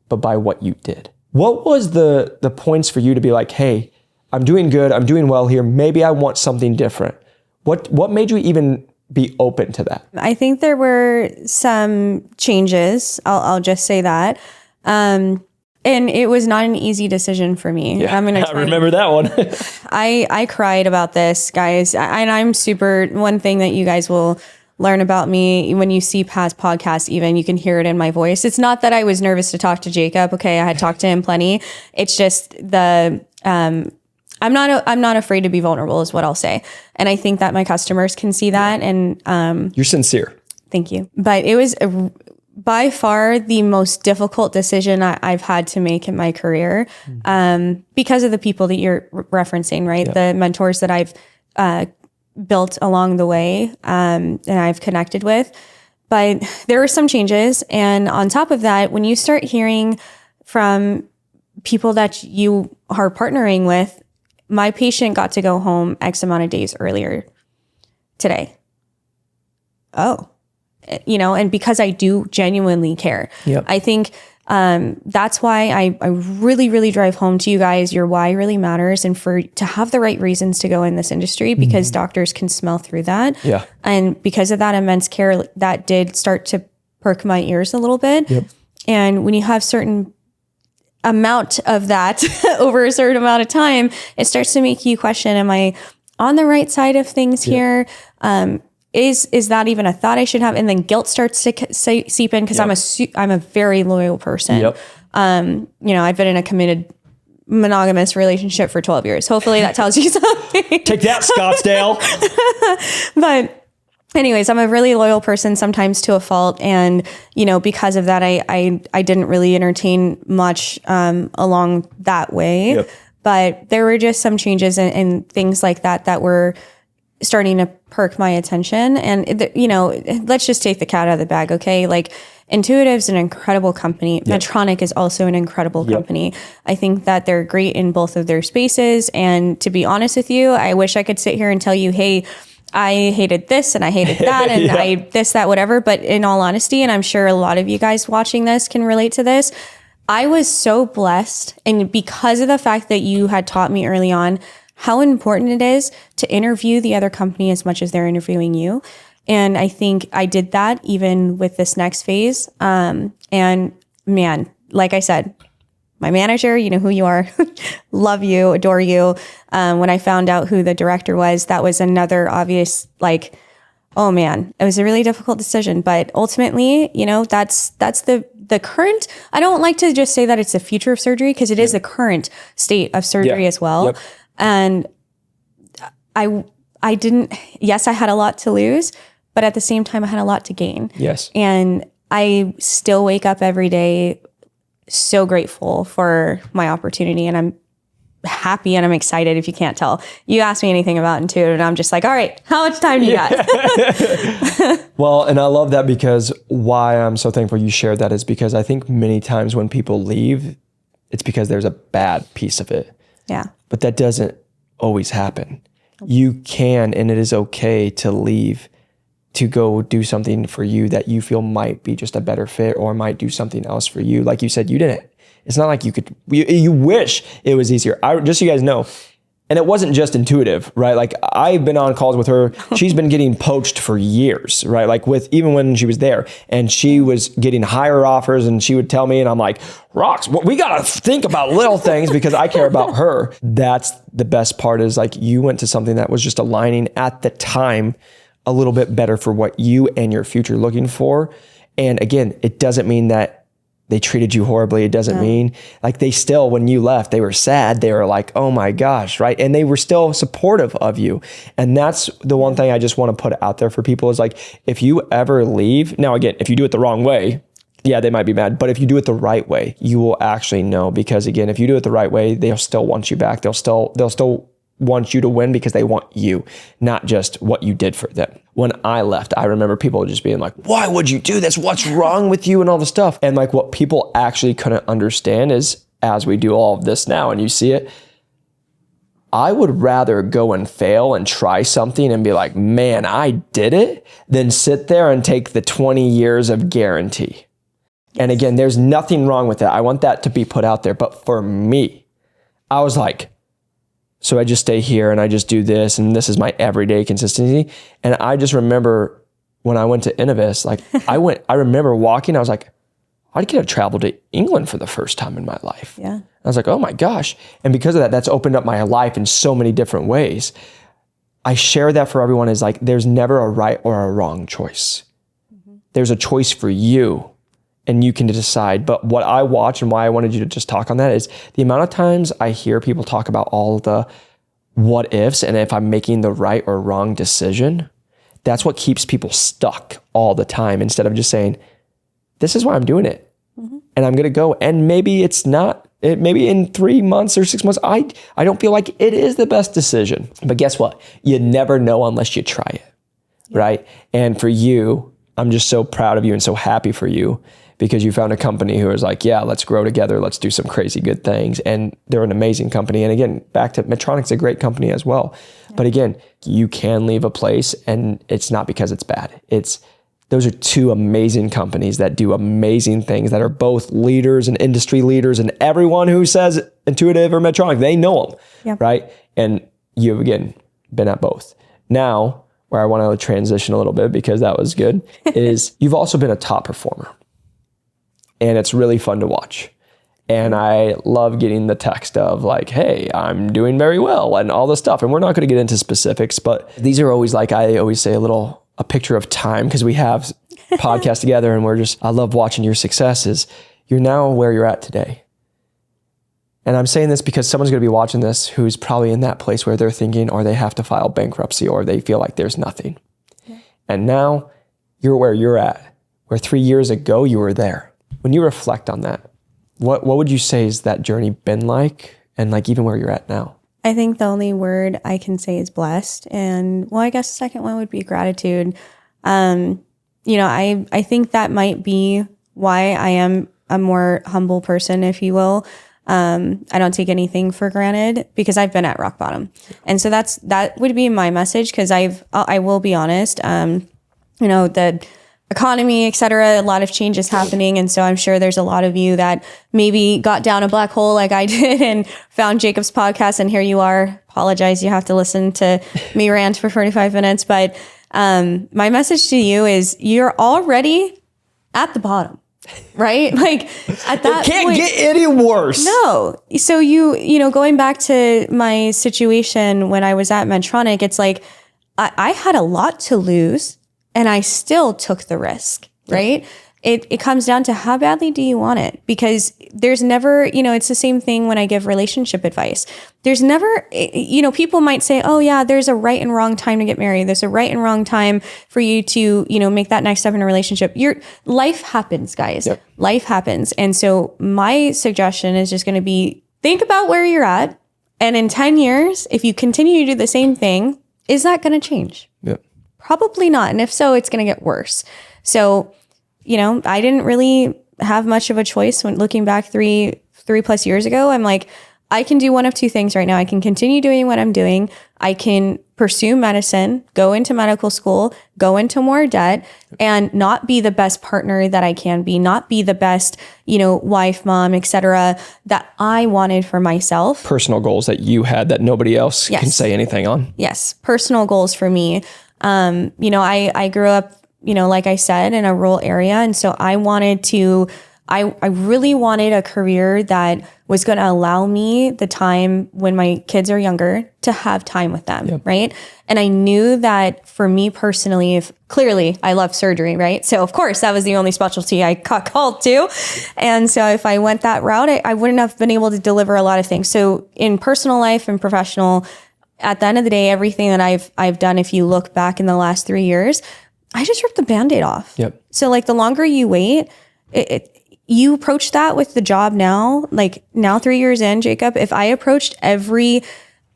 but by what you did. What was the points for you to be like, hey, I'm doing good, I'm doing well here, maybe I want something different? What made you even be open to that? I think there were some changes. I'll just say that. And it was not an easy decision for me. Yeah, I remember that one. I cried about this, guys. And I'm one thing that you guys will learn about me when you see past podcasts, even you can hear it in my voice. It's not that I was nervous to talk to Jacob. Okay. I had talked to him plenty. It's just I'm not afraid to be vulnerable is what I'll say. And I think that my customers can see that. And you're sincere. Thank you. But it was by far the most difficult decision I've had to make in my career because of the people that you're referencing, right? Yep. The mentors that I've built along the way and I've connected with. But there were some changes. And on top of that, when you start hearing from people that you are partnering with, my patient got to go home X amount of days earlier today. Oh, and because I do genuinely care. Yep. I think that's why I really, really drive home to you guys, your why really matters. And to have the right reasons to go in this industry, because doctors can smell through that. Yeah. And because of that immense care, that did start to perk my ears a little bit. Yep. And when you have certain amount of that over a certain amount of time, it starts to make you question, am I on the right side of things here? Is that even a thought I should have? And then guilt starts to seep in because I'm a very loyal person. Yep. I've been in a committed monogamous relationship for 12 years. Hopefully that tells you something. Take that, Scottsdale. But anyways, I'm a really loyal person, sometimes to a fault. And, because of that, I didn't really entertain much along that way. Yep. But there were just some changes and things like that were starting to perk my attention. And, let's just take the cat out of the bag, okay? Like, Intuitive's an incredible company. Yep. Medtronic is also an incredible company. I think that they're great in both of their spaces. And to be honest with you, I wish I could sit here and tell you, hey, I hated this and I hated that and that, whatever. But in all honesty, and I'm sure a lot of you guys watching this can relate to this, I was so blessed. And because of the fact that you had taught me early on how important it is to interview the other company as much as they're interviewing you. And I think I did that even with this next phase. And man, like I said, my manager, you know who you are, love you, adore you. When I found out who the director was, that was another obvious, oh man, it was a really difficult decision. But ultimately, that's the current, I don't like to just say that it's the future of surgery because it is the current state of surgery as well. Yep. And I didn't, yes, I had a lot to lose, but at the same time, I had a lot to gain. Yes. And I still wake up every day so grateful for my opportunity, and I'm happy and I'm excited. If you can't tell, you ask me anything about Intuitive and I'm just like, all right, how much time do you got? Well, and I love that because why I'm so thankful you shared that is because I think many times when people leave, it's because there's a bad piece of it. Yeah. But that doesn't always happen. You can, and it is okay to leave to go do something for you that you feel might be just a better fit or might do something else for you. Like you said, you didn't. It's not like you wish it was easier. Just so you guys know, and it wasn't just Intuitive, right? Like I've been on calls with her. She's been getting poached for years, right? Like even when she was there and she was getting higher offers and she would tell me and I'm like, Rox, we got to think about little things because I care about her. That's the best part is like you went to something that was just aligning at the time a little bit better for what you and your future looking for. And again, it doesn't mean that they treated you horribly. It doesn't mean like they still, when you left, they were sad. They were like, oh my gosh, right? And they were still supportive of you. And that's the one thing I just want to put out there for people is like, if you ever leave, now again, if you do it the wrong way, yeah, they might be mad. But if you do it the right way, you will actually know because again, if you do it the right way, they'll still want you back. They'll still want you to win because they want you, not just what you did for them. When I left, I remember people just being like, why would you do this? What's wrong with you? And all the stuff. And like what people actually couldn't understand is, as we do all of this now and you see it, I would rather go and fail and try something and be like, man, I did it, than sit there and take the 20 years of guarantee. And again, there's nothing wrong with it. I want that to be put out there. But for me, I was like, so I just stay here and I just do this and this is my everyday consistency. And I just remember when I went to Innovis, like I remember walking, I was like, I could have traveled to England for the first time in my life. Yeah. I was like, oh my gosh. And because of that, that's opened up my life in so many different ways. I share that for everyone is like, there's never a right or a wrong choice. Mm-hmm. There's a choice for you and you can decide. But what I watch and why I wanted you to just talk on that is the amount of times I hear people talk about all the what ifs and if I'm making the right or wrong decision, that's what keeps people stuck all the time instead of just saying, this is why I'm doing it. Mm-hmm. And I'm going to go. And maybe it's not, maybe in 3 months or 6 months, I don't feel like it is the best decision. But guess what? You never know unless you try it. Yeah. Right. And for you, I'm just so proud of you and so happy for you because you found a company who is like, yeah, let's grow together. Let's do some crazy good things. And they're an amazing company. And again, back to Medtronic's a great company as well. Yeah. But again, you can leave a place and it's not because it's bad. Those are two amazing companies that do amazing things that are both leaders and industry leaders, and everyone who says Intuitive or Medtronic, they know them, yep. Right? And you've, again, been at both. Now, where I want to transition a little bit because that was good, is you've also been a top performer. And it's really fun to watch. And I love getting the text of like, hey, I'm doing very well and all this stuff. And we're not going to get into specifics, but these are always like, I always say a picture of time because we have podcasts together and I love watching your successes. You're now where you're at today. And I'm saying this because someone's going to be watching this who's probably in that place where they're thinking, or they have to file bankruptcy, or they feel like there's nothing. Yeah. And now you're where you're at, where 3 years ago you were there. When you reflect on that, what would you say is that journey been like? And like even where you're at now? I think the only word I can say is blessed. And well, I guess the second one would be gratitude. I think that might be why I am a more humble person, if you will. I don't take anything for granted because I've been at rock bottom. And so that would be my message. Cause I will be honest, the economy, et cetera, a lot of change is happening. And so I'm sure there's a lot of you that maybe got down a black hole like I did and found Jacob's podcast. And here you are. Apologize. You have to listen to me rant for 45 minutes. But my message to you is you're already at the bottom, right? Like at that it can't point, get any worse. No. So you going back to my situation when I was at Medtronic, it's like I had a lot to lose. And I still took the risk, right? It comes down to how badly do you want it? Because there's never, it's the same thing when I give relationship advice. There's never, people might say, oh yeah, there's a right and wrong time to get married. There's a right and wrong time for you to, make that next step in a relationship. Life happens, guys. Yep. Life happens. And so my suggestion is just going to be, think about where you're at. And in 10 years, if you continue to do the same thing, is that going to change? Yep. Probably not. And if so, it's going to get worse. So, I didn't really have much of a choice when looking back three plus years ago. I'm like, I can do one of two things right now. I can continue doing what I'm doing. I can pursue medicine, go into medical school, go into more debt, and not be the best partner that I can be, not be the best, wife, mom, etc. that I wanted for myself. Personal goals that you had that nobody else can say anything on. Yes. Personal goals for me. I grew up, like I said, in a rural area. And so I really wanted a career that was going to allow me the time when my kids are younger to have time with them. Yep. Right. And I knew that for me personally, clearly I love surgery, right? So of course that was the only specialty I got called to. And so if I went that route, I wouldn't have been able to deliver a lot of things. So in personal life and professional, at the end of the day, everything that I've done, if you look back in the last 3 years, I just ripped the Band-Aid off. Yep. So like the longer you wait, you approach that with the job now, like now 3 years in, Jacob, if I approached every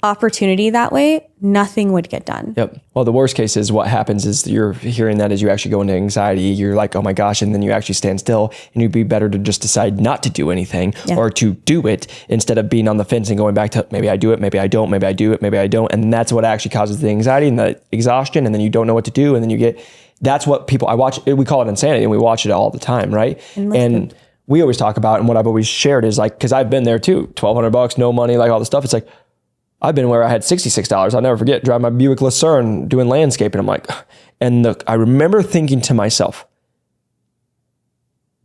opportunity that way, nothing would get done. Yep. Well, the worst case is what happens is you're hearing that as you actually go into anxiety, you're like, oh my gosh, and then you actually stand still, and you'd be better to just decide not to do anything or to do it instead of being on the fence and going back to maybe I do it, maybe I don't, maybe I do it, maybe I don't. And that's what actually causes the anxiety and the exhaustion. And then you don't know what to do. And then you get, that's what people, we call it insanity, and we watch it all the time, right? And we always talk about, and what I've always shared is like, because I've been there too, $1,200, no money, like all the stuff. It's like, I've been where I had $66. I'll never forget driving my Buick Lucerne doing landscaping. I'm like, and I remember thinking to myself,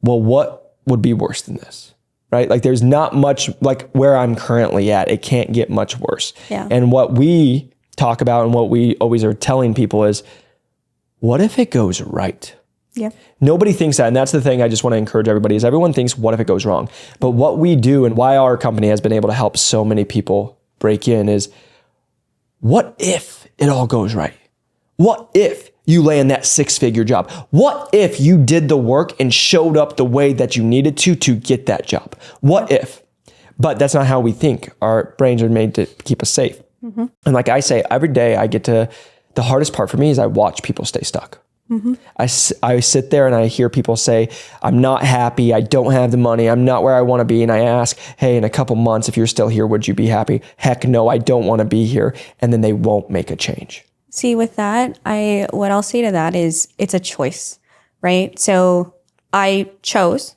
well, what would be worse than this? Right? Like there's not much like where I'm currently at. It can't get much worse. Yeah. And what we talk about and what we always are telling people is, what if it goes right? Yeah. Nobody thinks that. And that's the thing I just want to encourage everybody is everyone thinks, what if it goes wrong? But what we do and why our company has been able to help so many people break in is, what if it all goes right? What if you land that 6-figure job? What if you did the work and showed up the way that you needed to get that job? What if? But that's not how we think. Our brains are made to keep us safe. Mm-hmm. And like I say, every day the hardest part for me is I watch people stay stuck. Mm-hmm. I sit there and I hear people say, I'm not happy. I don't have the money. I'm not where I want to be. And I ask, hey, in a couple months, if you're still here, would you be happy? Heck no, I don't want to be here. And then they won't make a change. See, with that, what I'll say to that is it's a choice, right? So I chose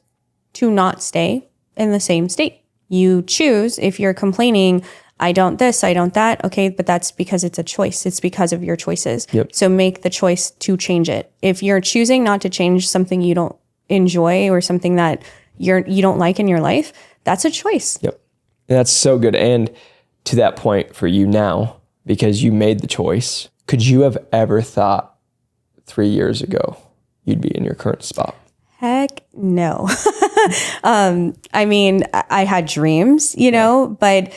to not stay in the same state. You choose, if you're complaining, I don't this, I don't that. Okay, but that's because it's a choice. It's because of your choices. Yep. So make the choice to change it. If you're choosing not to change something you don't enjoy or something that you don't like in your life, that's a choice. Yep. And that's so good. And to that point for you now, because you made the choice, could you have ever thought 3 years ago you'd be in your current spot? Heck no. I mean, I had dreams, but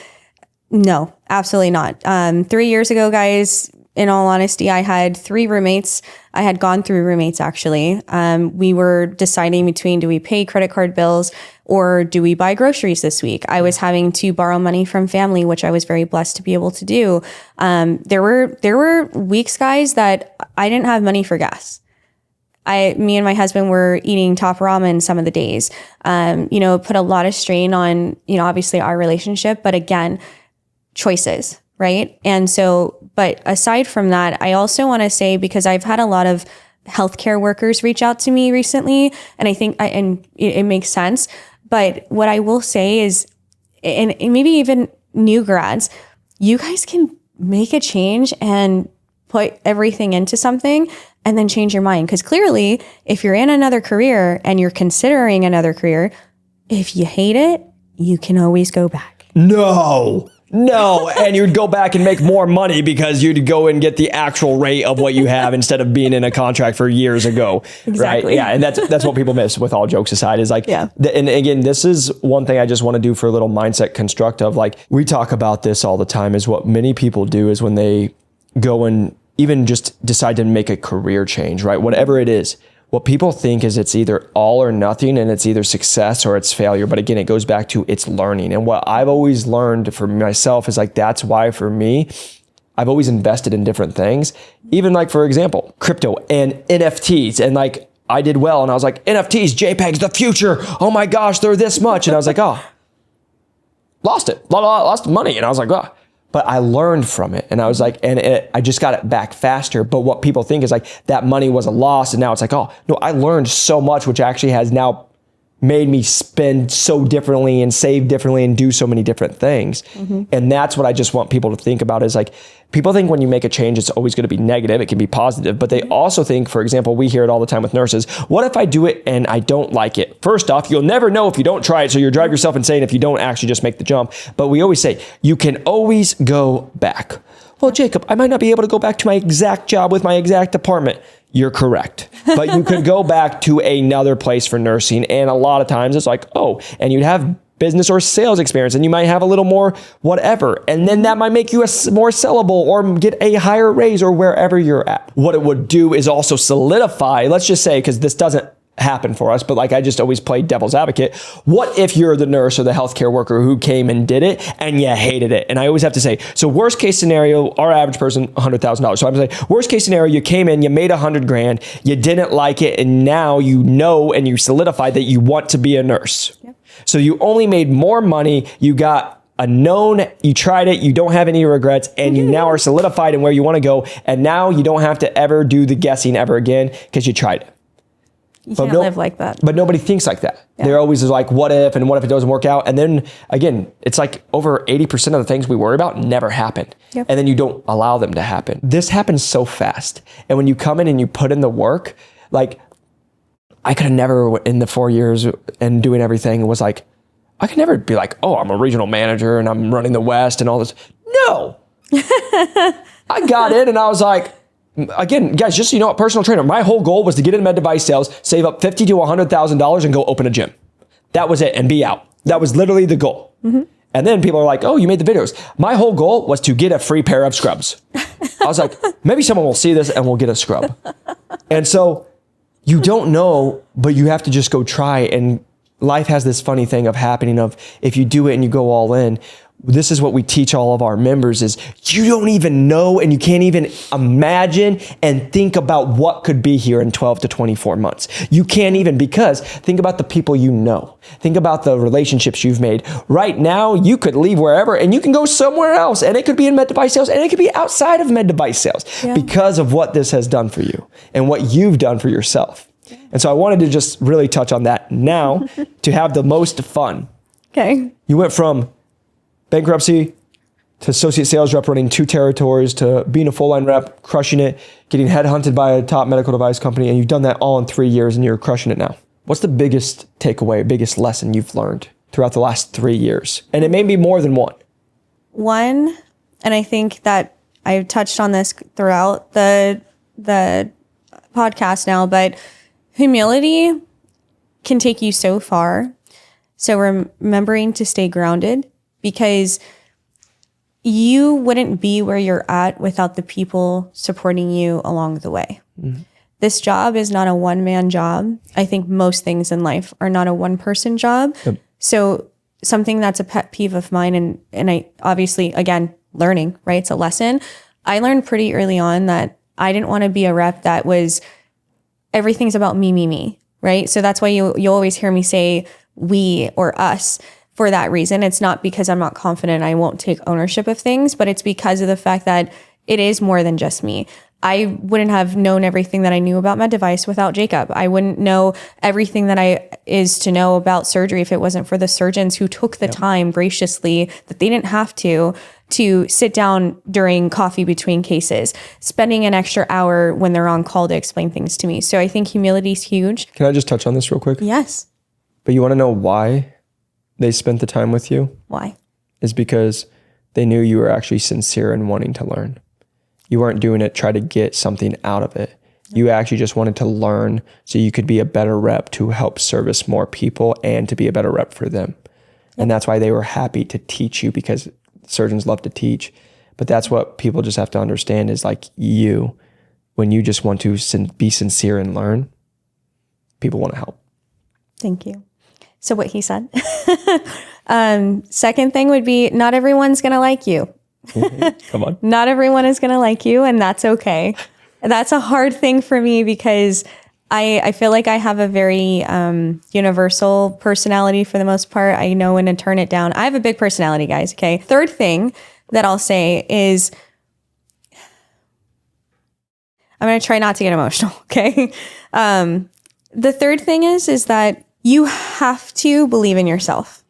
no, absolutely not. 3 years ago, guys, in all honesty, I had 3 roommates. I had gone through roommates, actually. We were deciding between, do we pay credit card bills or do we buy groceries this week? I was having to borrow money from family, which I was very blessed to be able to do. There were weeks, guys, that I didn't have money for gas. Me and my husband were eating top ramen some of the days, put a lot of strain on, obviously our relationship, but again, choices, right? And so, but aside from that, I also want to say, because I've had a lot of healthcare workers reach out to me recently, and I think, it makes sense. But what I will say is, and maybe even new grads, you guys can make a change and put everything into something and then change your mind. Because clearly, if you're in another career and you're considering another career, if you hate it, you can always go back. No. And you'd go back and make more money because you'd go and get the actual rate of what you have instead of being in a contract for years ago. Exactly. Right? Yeah. And that's what people miss, with all jokes aside, is like, and again, this is one thing I just want to do for a little mindset construct of, like, we talk about this all the time, is what many people do is when they go and even just decide to make a career change, right? Whatever it is, what people think is it's either all or nothing, and it's either success or it's failure. But again, it goes back to it's learning. And what I've always learned for myself is, like, that's why for me, I've always invested in different things. Even like, for example, crypto and NFTs. And like, I did well. And I was like, NFTs, JPEGs, the future. Oh my gosh, they're this much. And I was like, oh, lost money. And I was like, oh. But I learned from it, and I was like, I just got it back faster. But what people think is like that money was a loss, and now it's like, oh no, I learned so much, which actually has now made me spend so differently and save differently and do so many different things. Mm-hmm. And that's what I just want people to think about, is like, people think when you make a change, it's always going to be negative. It can be positive, but they also think, for example, we hear it all the time with nurses. What if I do it and I don't like it? First off, you'll never know if you don't try it. So you'll drive yourself insane if you don't actually just make the jump. But we always say, you can always go back. Well, Jacob, I might not be able to go back to my exact job with my exact department. You're correct. But you could go back to another place for nursing. And a lot of times it's like, oh, and you'd have business or sales experience, and you might have a little more whatever. And then that might make you more sellable or get a higher raise or wherever you're at. What it would do is also solidify, let's just say, because this doesn't happen for us, but like I just always play devil's advocate. What if you're the nurse or the healthcare worker who came and did it and you hated it? And I always have to say, so worst case scenario, our average person, $100,000. So I'm saying worst case scenario, you came in, you made $100,000, you didn't like it, and now you know and you solidified that you want to be a nurse. Yep. So you only made more money, you got a known, you tried it, you don't have any regrets, and you now are solidified in where you want to go, and now you don't have to ever do the guessing ever again because you tried it. You can't live like that. But nobody thinks like that. Yeah. They're always like, what if, and what if it doesn't work out? And then again, it's like over 80% of the things we worry about never happen. Yep. And then you don't allow them to happen. This happens so fast. And when you come in and you put in the work, like I could have never in the 4 years and doing everything, it was like, I could never be like, oh, I'm a regional manager and I'm running the West and all this. No. I got in and I was like, again, guys, just so you know, a personal trainer, my whole goal was to get into med device sales, save up $50,000 to $100,000 and go open a gym. That was it, and be out. That was literally the goal. Mm-hmm. And then people are like, oh, you made the videos. My whole goal was to get a free pair of scrubs. I was like, maybe someone will see this and we'll get a scrub. And so you don't know, but you have to just go try. And life has this funny thing of happening of if you do it and you go all in, this is what we teach all of our members is you don't even know and you can't even imagine and think about what could be here in 12 to 24 months. You can't even, because think about the people you know. Think about the relationships you've made. Right now, you could leave wherever and you can go somewhere else, and it could be in med device sales and it could be outside of med device sales because of what this has done for you and what you've done for yourself. And so I wanted to just really touch on that now to have the most fun. Okay. You went from bankruptcy to associate sales rep running 2 territories to being a full line rep, crushing it, getting headhunted by a top medical device company. And you've done that all in 3 years and you're crushing it now. What's the biggest takeaway, biggest lesson you've learned throughout the last 3 years? And it may be more than one. One, and I think that I've touched on this throughout the podcast now, but humility can take you so far. So remembering to stay grounded, because you wouldn't be where you're at without the people supporting you along the way. Mm-hmm. This job is not a one-man job. I think most things in life are not a one-person job. Yep. So something that's a pet peeve of mine, and I obviously, again, learning, right? It's a lesson. I learned pretty early on that I didn't want to be a rep that was, everything's about me, right? So that's why you always hear me say we or us. For that reason, it's not because I'm not confident I won't take ownership of things, but it's because of the fact that it is more than just me. I wouldn't have known everything that I knew about med device without Jacob. I wouldn't know everything that I is to know about surgery if it wasn't for the surgeons who took the time graciously that they didn't have to sit down during coffee between cases, spending an extra hour when they're on call to explain things to me. So I think humility is huge. Can I just touch on this real quick? Yes. But you want to know why they spent the time with you? Why? Is because they knew you were actually sincere in wanting to learn. You weren't doing it try to get something out of it. You actually just wanted to learn so you could be a better rep to help service more people and to be a better rep for them. And that's why they were happy to teach you, because surgeons love to teach. But that's what people just have to understand is like you, when you just want to be sincere and learn, people want to help. Thank you. So what he said. Second thing would be not everyone's going to like you. Mm-hmm. Come on. Not everyone is going to like you, and that's okay. That's a hard thing for me because I feel like I have a very universal personality for the most part. I know when to turn it down. I have a big personality, guys. Okay. Third thing that I'll say is I'm going to try not to get emotional. Okay. The third thing is that you have to believe in yourself.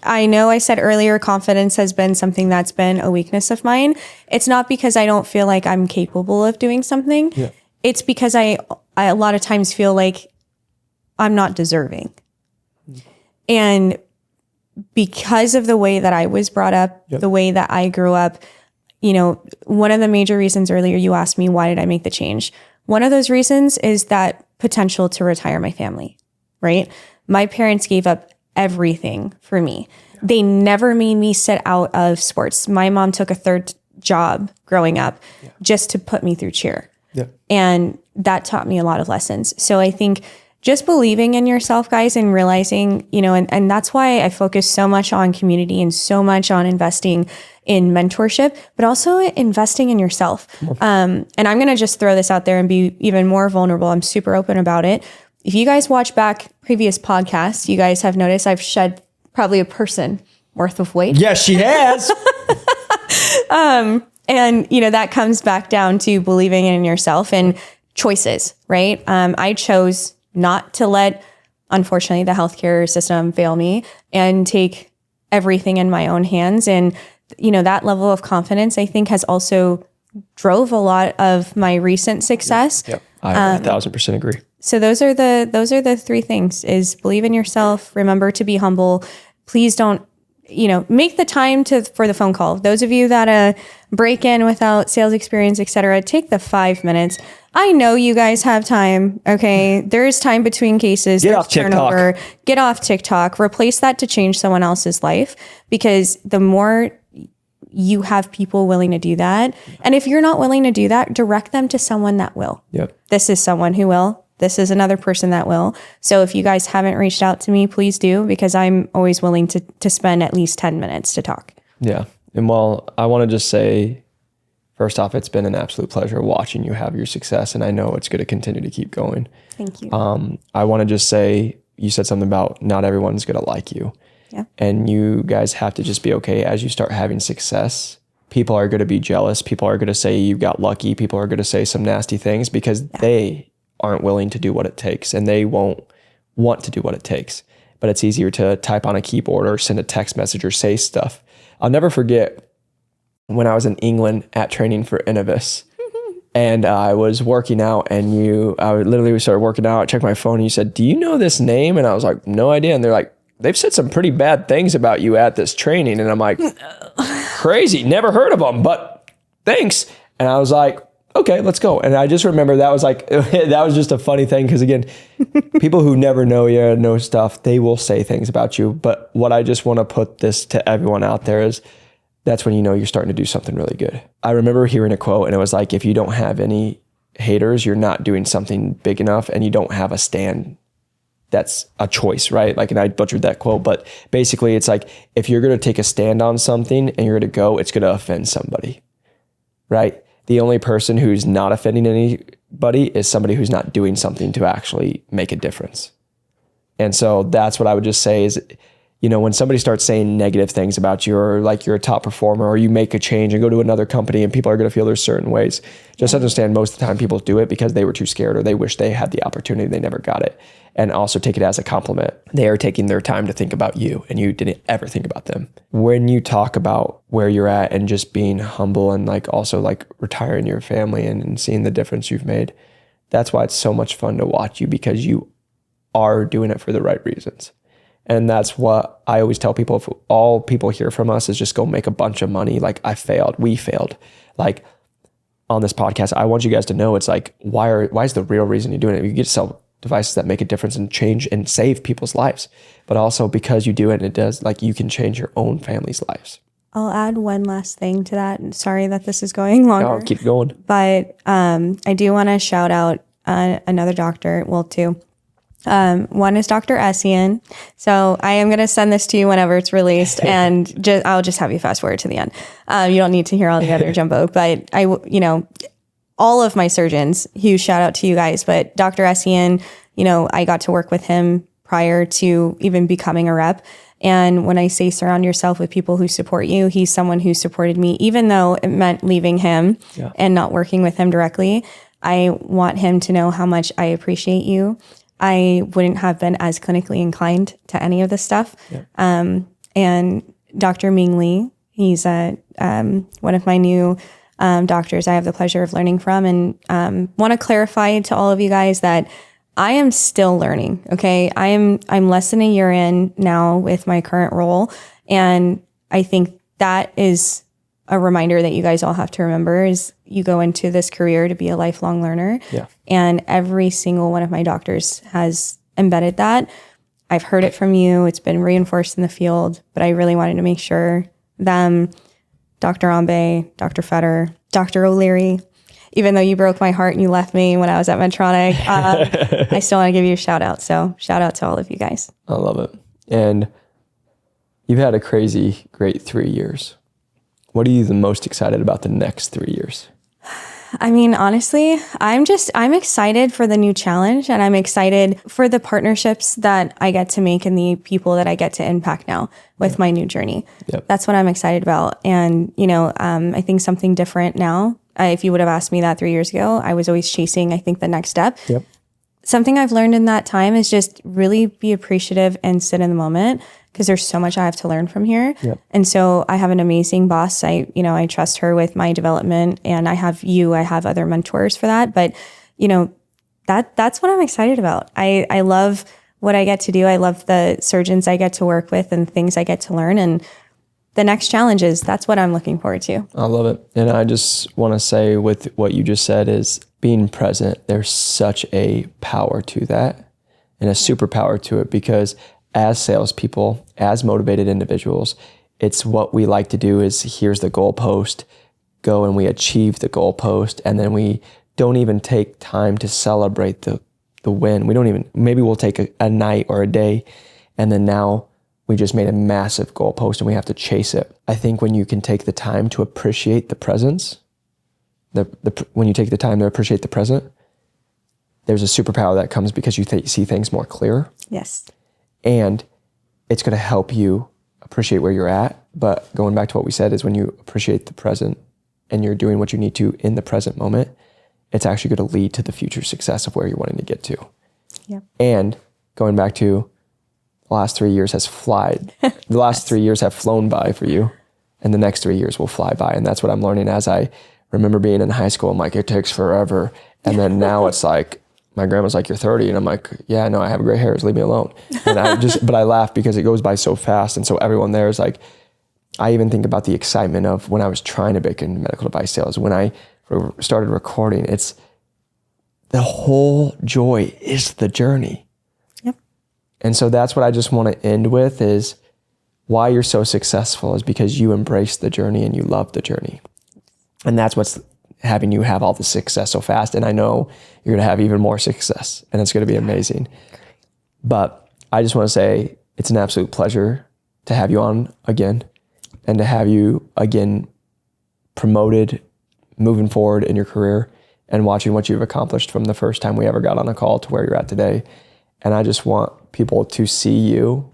I know I said earlier, confidence has been something that's been a weakness of mine. It's not because I don't feel like I'm capable of doing something. Yeah. It's because I a lot of times feel like I'm not deserving. And because of the way that I was brought up, the way that I grew up, you know, one of the major reasons earlier you asked me, why did I make the change? One of those reasons is that potential to retire my family. Right? My parents gave up everything for me. Yeah. They never made me sit out of sports. My mom took a third job growing up just to put me through cheer. Yeah. And that taught me a lot of lessons. So I think just believing in yourself, guys, and realizing, and that's why I focus so much on community and so much on investing in mentorship, but also investing in yourself. And I'm going to just throw this out there and be even more vulnerable. I'm super open about it. If you guys watch back previous podcasts, you guys have noticed I've shed probably a person worth of weight. Yes, she has. And, that comes back down to believing in yourself and choices, right? I chose not to let, unfortunately, the healthcare system fail me and take everything in my own hands. And, that level of confidence, I think, has also drove a lot of my recent success. Yep. I 1,000% agree. So those are the three things: is believe in yourself, remember to be humble. Please don't, make the time for the phone call. Those of you that break in without sales experience, etc., take the 5 minutes. I know you guys have time. Okay. There is time between cases. Get off TikTok. Get off TikTok. Replace that to change someone else's life, because the more you have people willing to do that. And if you're not willing to do that, direct them to someone that will. Yep. This is someone who will. This is another person that will. So if you guys haven't reached out to me, please do, because I'm always willing to spend at least 10 minutes to talk. Yeah. And I want to just say, first off, it's been an absolute pleasure watching you have your success. And I know it's going to continue to keep going. Thank you. I want to just say, you said something about not everyone's going to like you. Yeah. And you guys have to just be okay as you start having success. People are going to be jealous. People are going to say you got lucky. People are going to say some nasty things because they aren't willing to do what it takes, and they won't want to do what it takes. But it's easier to type on a keyboard or send a text message or say stuff. I'll never forget when I was in England at training for Innovis, and I was working out, and we started working out. I checked my phone, and you said, "Do you know this name?" And I was like, "No idea." And they're like, "They've said some pretty bad things about you at this training." And I'm like, "Crazy, never heard of them, but thanks." And I was like, "Okay, let's go." And I just remember that was just a funny thing, because again, people who never know you, know stuff, they will say things about you. But what I just want to put this to everyone out there is, that's when you know you're starting to do something really good. I remember hearing a quote, and it was like, if you don't have any haters, you're not doing something big enough, and you don't have a stand. That's a choice, right? Like, and I butchered that quote, but basically it's like, if you're going to take a stand on something and you're going to go, it's going to offend somebody, right? The only person who's not offending anybody is somebody who's not doing something to actually make a difference. And so that's what I would just say is, when somebody starts saying negative things about you, or like you're a top performer, or you make a change and go to another company and people are going to feel there's certain ways, just understand most of the time people do it because they were too scared, or they wish they had the opportunity, they never got it. And also take it as a compliment. They are taking their time to think about you, and you didn't ever think about them. When you talk about where you're at and just being humble, and like also like retiring your family and seeing the difference you've made, that's why it's so much fun to watch you, because you are doing it for the right reasons. And that's what I always tell people. If all people hear from us is just go make a bunch of money, like we failed. Like on this podcast, I want you guys to know it's like, why is the real reason you're doing it? You get to sell devices that make a difference and change and save people's lives, but also because you do it, and it does, like, you can change your own family's lives. I'll add one last thing to that. Sorry that this is going longer. No, keep going. But I do want to shout out another doctor. Well, two. One is Dr. Essien. So I am going to send this to you whenever it's released, and I'll just have you fast forward to the end. You don't need to hear all the other jumbo, but all of my surgeons, huge shout out to you guys. But Dr. Essien, I got to work with him prior to even becoming a rep. And when I say surround yourself with people who support you, he's someone who supported me, even though it meant leaving him and not working with him directly. I want him to know how much I appreciate you. I wouldn't have been as clinically inclined to any of this stuff. Yeah. And Dr. Ming Lee, he's one of my new doctors I have the pleasure of learning from, and want to clarify to all of you guys that I am still learning. Okay, I'm less than a year in now with my current role, and I think that is a reminder that you guys all have to remember is you go into this career to be a lifelong learner. Yeah. And every single one of my doctors has embedded that. I've heard it from you. It's been reinforced in the field, but I really wanted to make sure them, Dr. Ambe, Dr. Fetter, Dr. O'Leary, even though you broke my heart and you left me when I was at Medtronic, I still want to give you a shout out. So shout out to all of you guys. I love it. And you've had a crazy, great 3 years. What are you the most excited about the next 3 years? I mean, honestly, I'm excited for the new challenge, and I'm excited for the partnerships that I get to make and the people that I get to impact now with my new journey. Yep. That's what I'm excited about. And, I think something different now. If you would have asked me that 3 years ago, I was always chasing, I think, the next step. Yep. Something I've learned in that time is just really be appreciative and sit in the moment, because there's so much I have to learn from here. Yep. And so I have an amazing boss. I trust her with my development, and I have other mentors for that. But, that's what I'm excited about. I love what I get to do. I love the surgeons I get to work with and things I get to learn. And the next challenges, that's what I'm looking forward to. I love it. And I just want to say with what you just said is being present, there's such a power to that and a superpower to it, because as salespeople, as motivated individuals, it's what we like to do is here's the goalpost, go and we achieve the goalpost, and then we don't even take time to celebrate the win. Maybe we'll take a night or a day, and then now we just made a massive goalpost and we have to chase it. I think when you can take the time to appreciate the presence, when you take the time to appreciate the present, there's a superpower that comes because you see things more clear. Yes. And it's going to help you appreciate where you're at. But going back to what we said is when you appreciate the present and you're doing what you need to in the present moment, it's actually going to lead to the future success of where you're wanting to get to. Yep. And going back to the last 3 years has the last 3 years have flown by for you, and the next 3 years will fly by. And that's what I'm learning as I remember being in high school. I'm like, it takes forever. And then now it's like, my grandma's like, you're 30. And I'm like, yeah, no, I have gray hairs. Leave me alone. And but I laugh because it goes by so fast. And so everyone there is like, I even think about the excitement of when I was trying to break into medical device sales. When I started recording, it's the whole joy is the journey. Yep. And so that's what I just want to end with is why you're so successful is because you embrace the journey and you love the journey. And that's what's having you have all the success so fast. And I know you're going to have even more success and it's going to be amazing. But I just want to say it's an absolute pleasure to have you on again and to have you again promoted, moving forward in your career and watching what you've accomplished from the first time we ever got on a call to where you're at today. And I just want people to see you,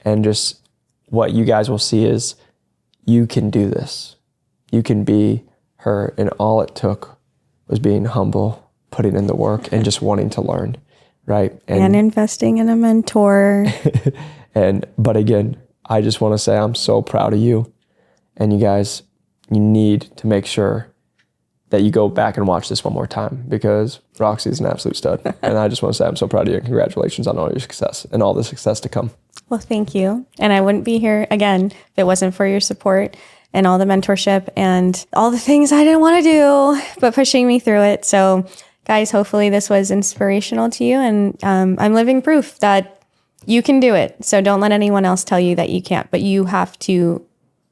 and just what you guys will see is you can do this. You can be her, and all it took was being humble, putting in the work, and just wanting to learn, right? And investing in a mentor. But again, I just want to say I'm so proud of you, and you guys, you need to make sure that you go back and watch this one more time, because Roxy is an absolute stud. And I just want to say I'm so proud of you, and congratulations on all your success and all the success to come. Well, thank you. And I wouldn't be here again if it wasn't for your support and all the mentorship and all the things I didn't want to do, but pushing me through it. So guys, hopefully this was inspirational to you, and I'm living proof that you can do it. So don't let anyone else tell you that you can't, but you have to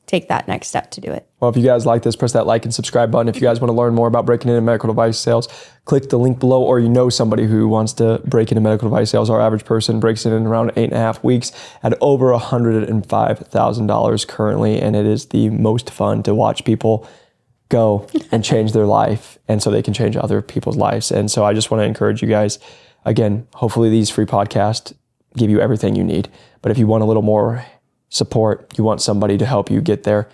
take that next step to do it. Well, if you guys like this, press that like and subscribe button. If you guys want to learn more about breaking into medical device sales, click the link below, or you know somebody who wants to break into medical device sales. Our average person breaks it in around 8.5 weeks at over $105,000 currently, and it is the most fun to watch people go and change their life, and so they can change other people's lives. And so I just want to encourage you guys, again, hopefully these free podcasts give you everything you need. But if you want a little more support, you want somebody to help you get there,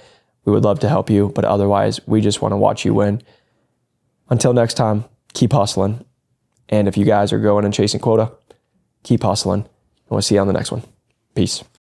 we would love to help you. But otherwise, we just want to watch you win. Until next time, keep hustling. And if you guys are going and chasing quota, keep hustling. And we'll see you on the next one. Peace.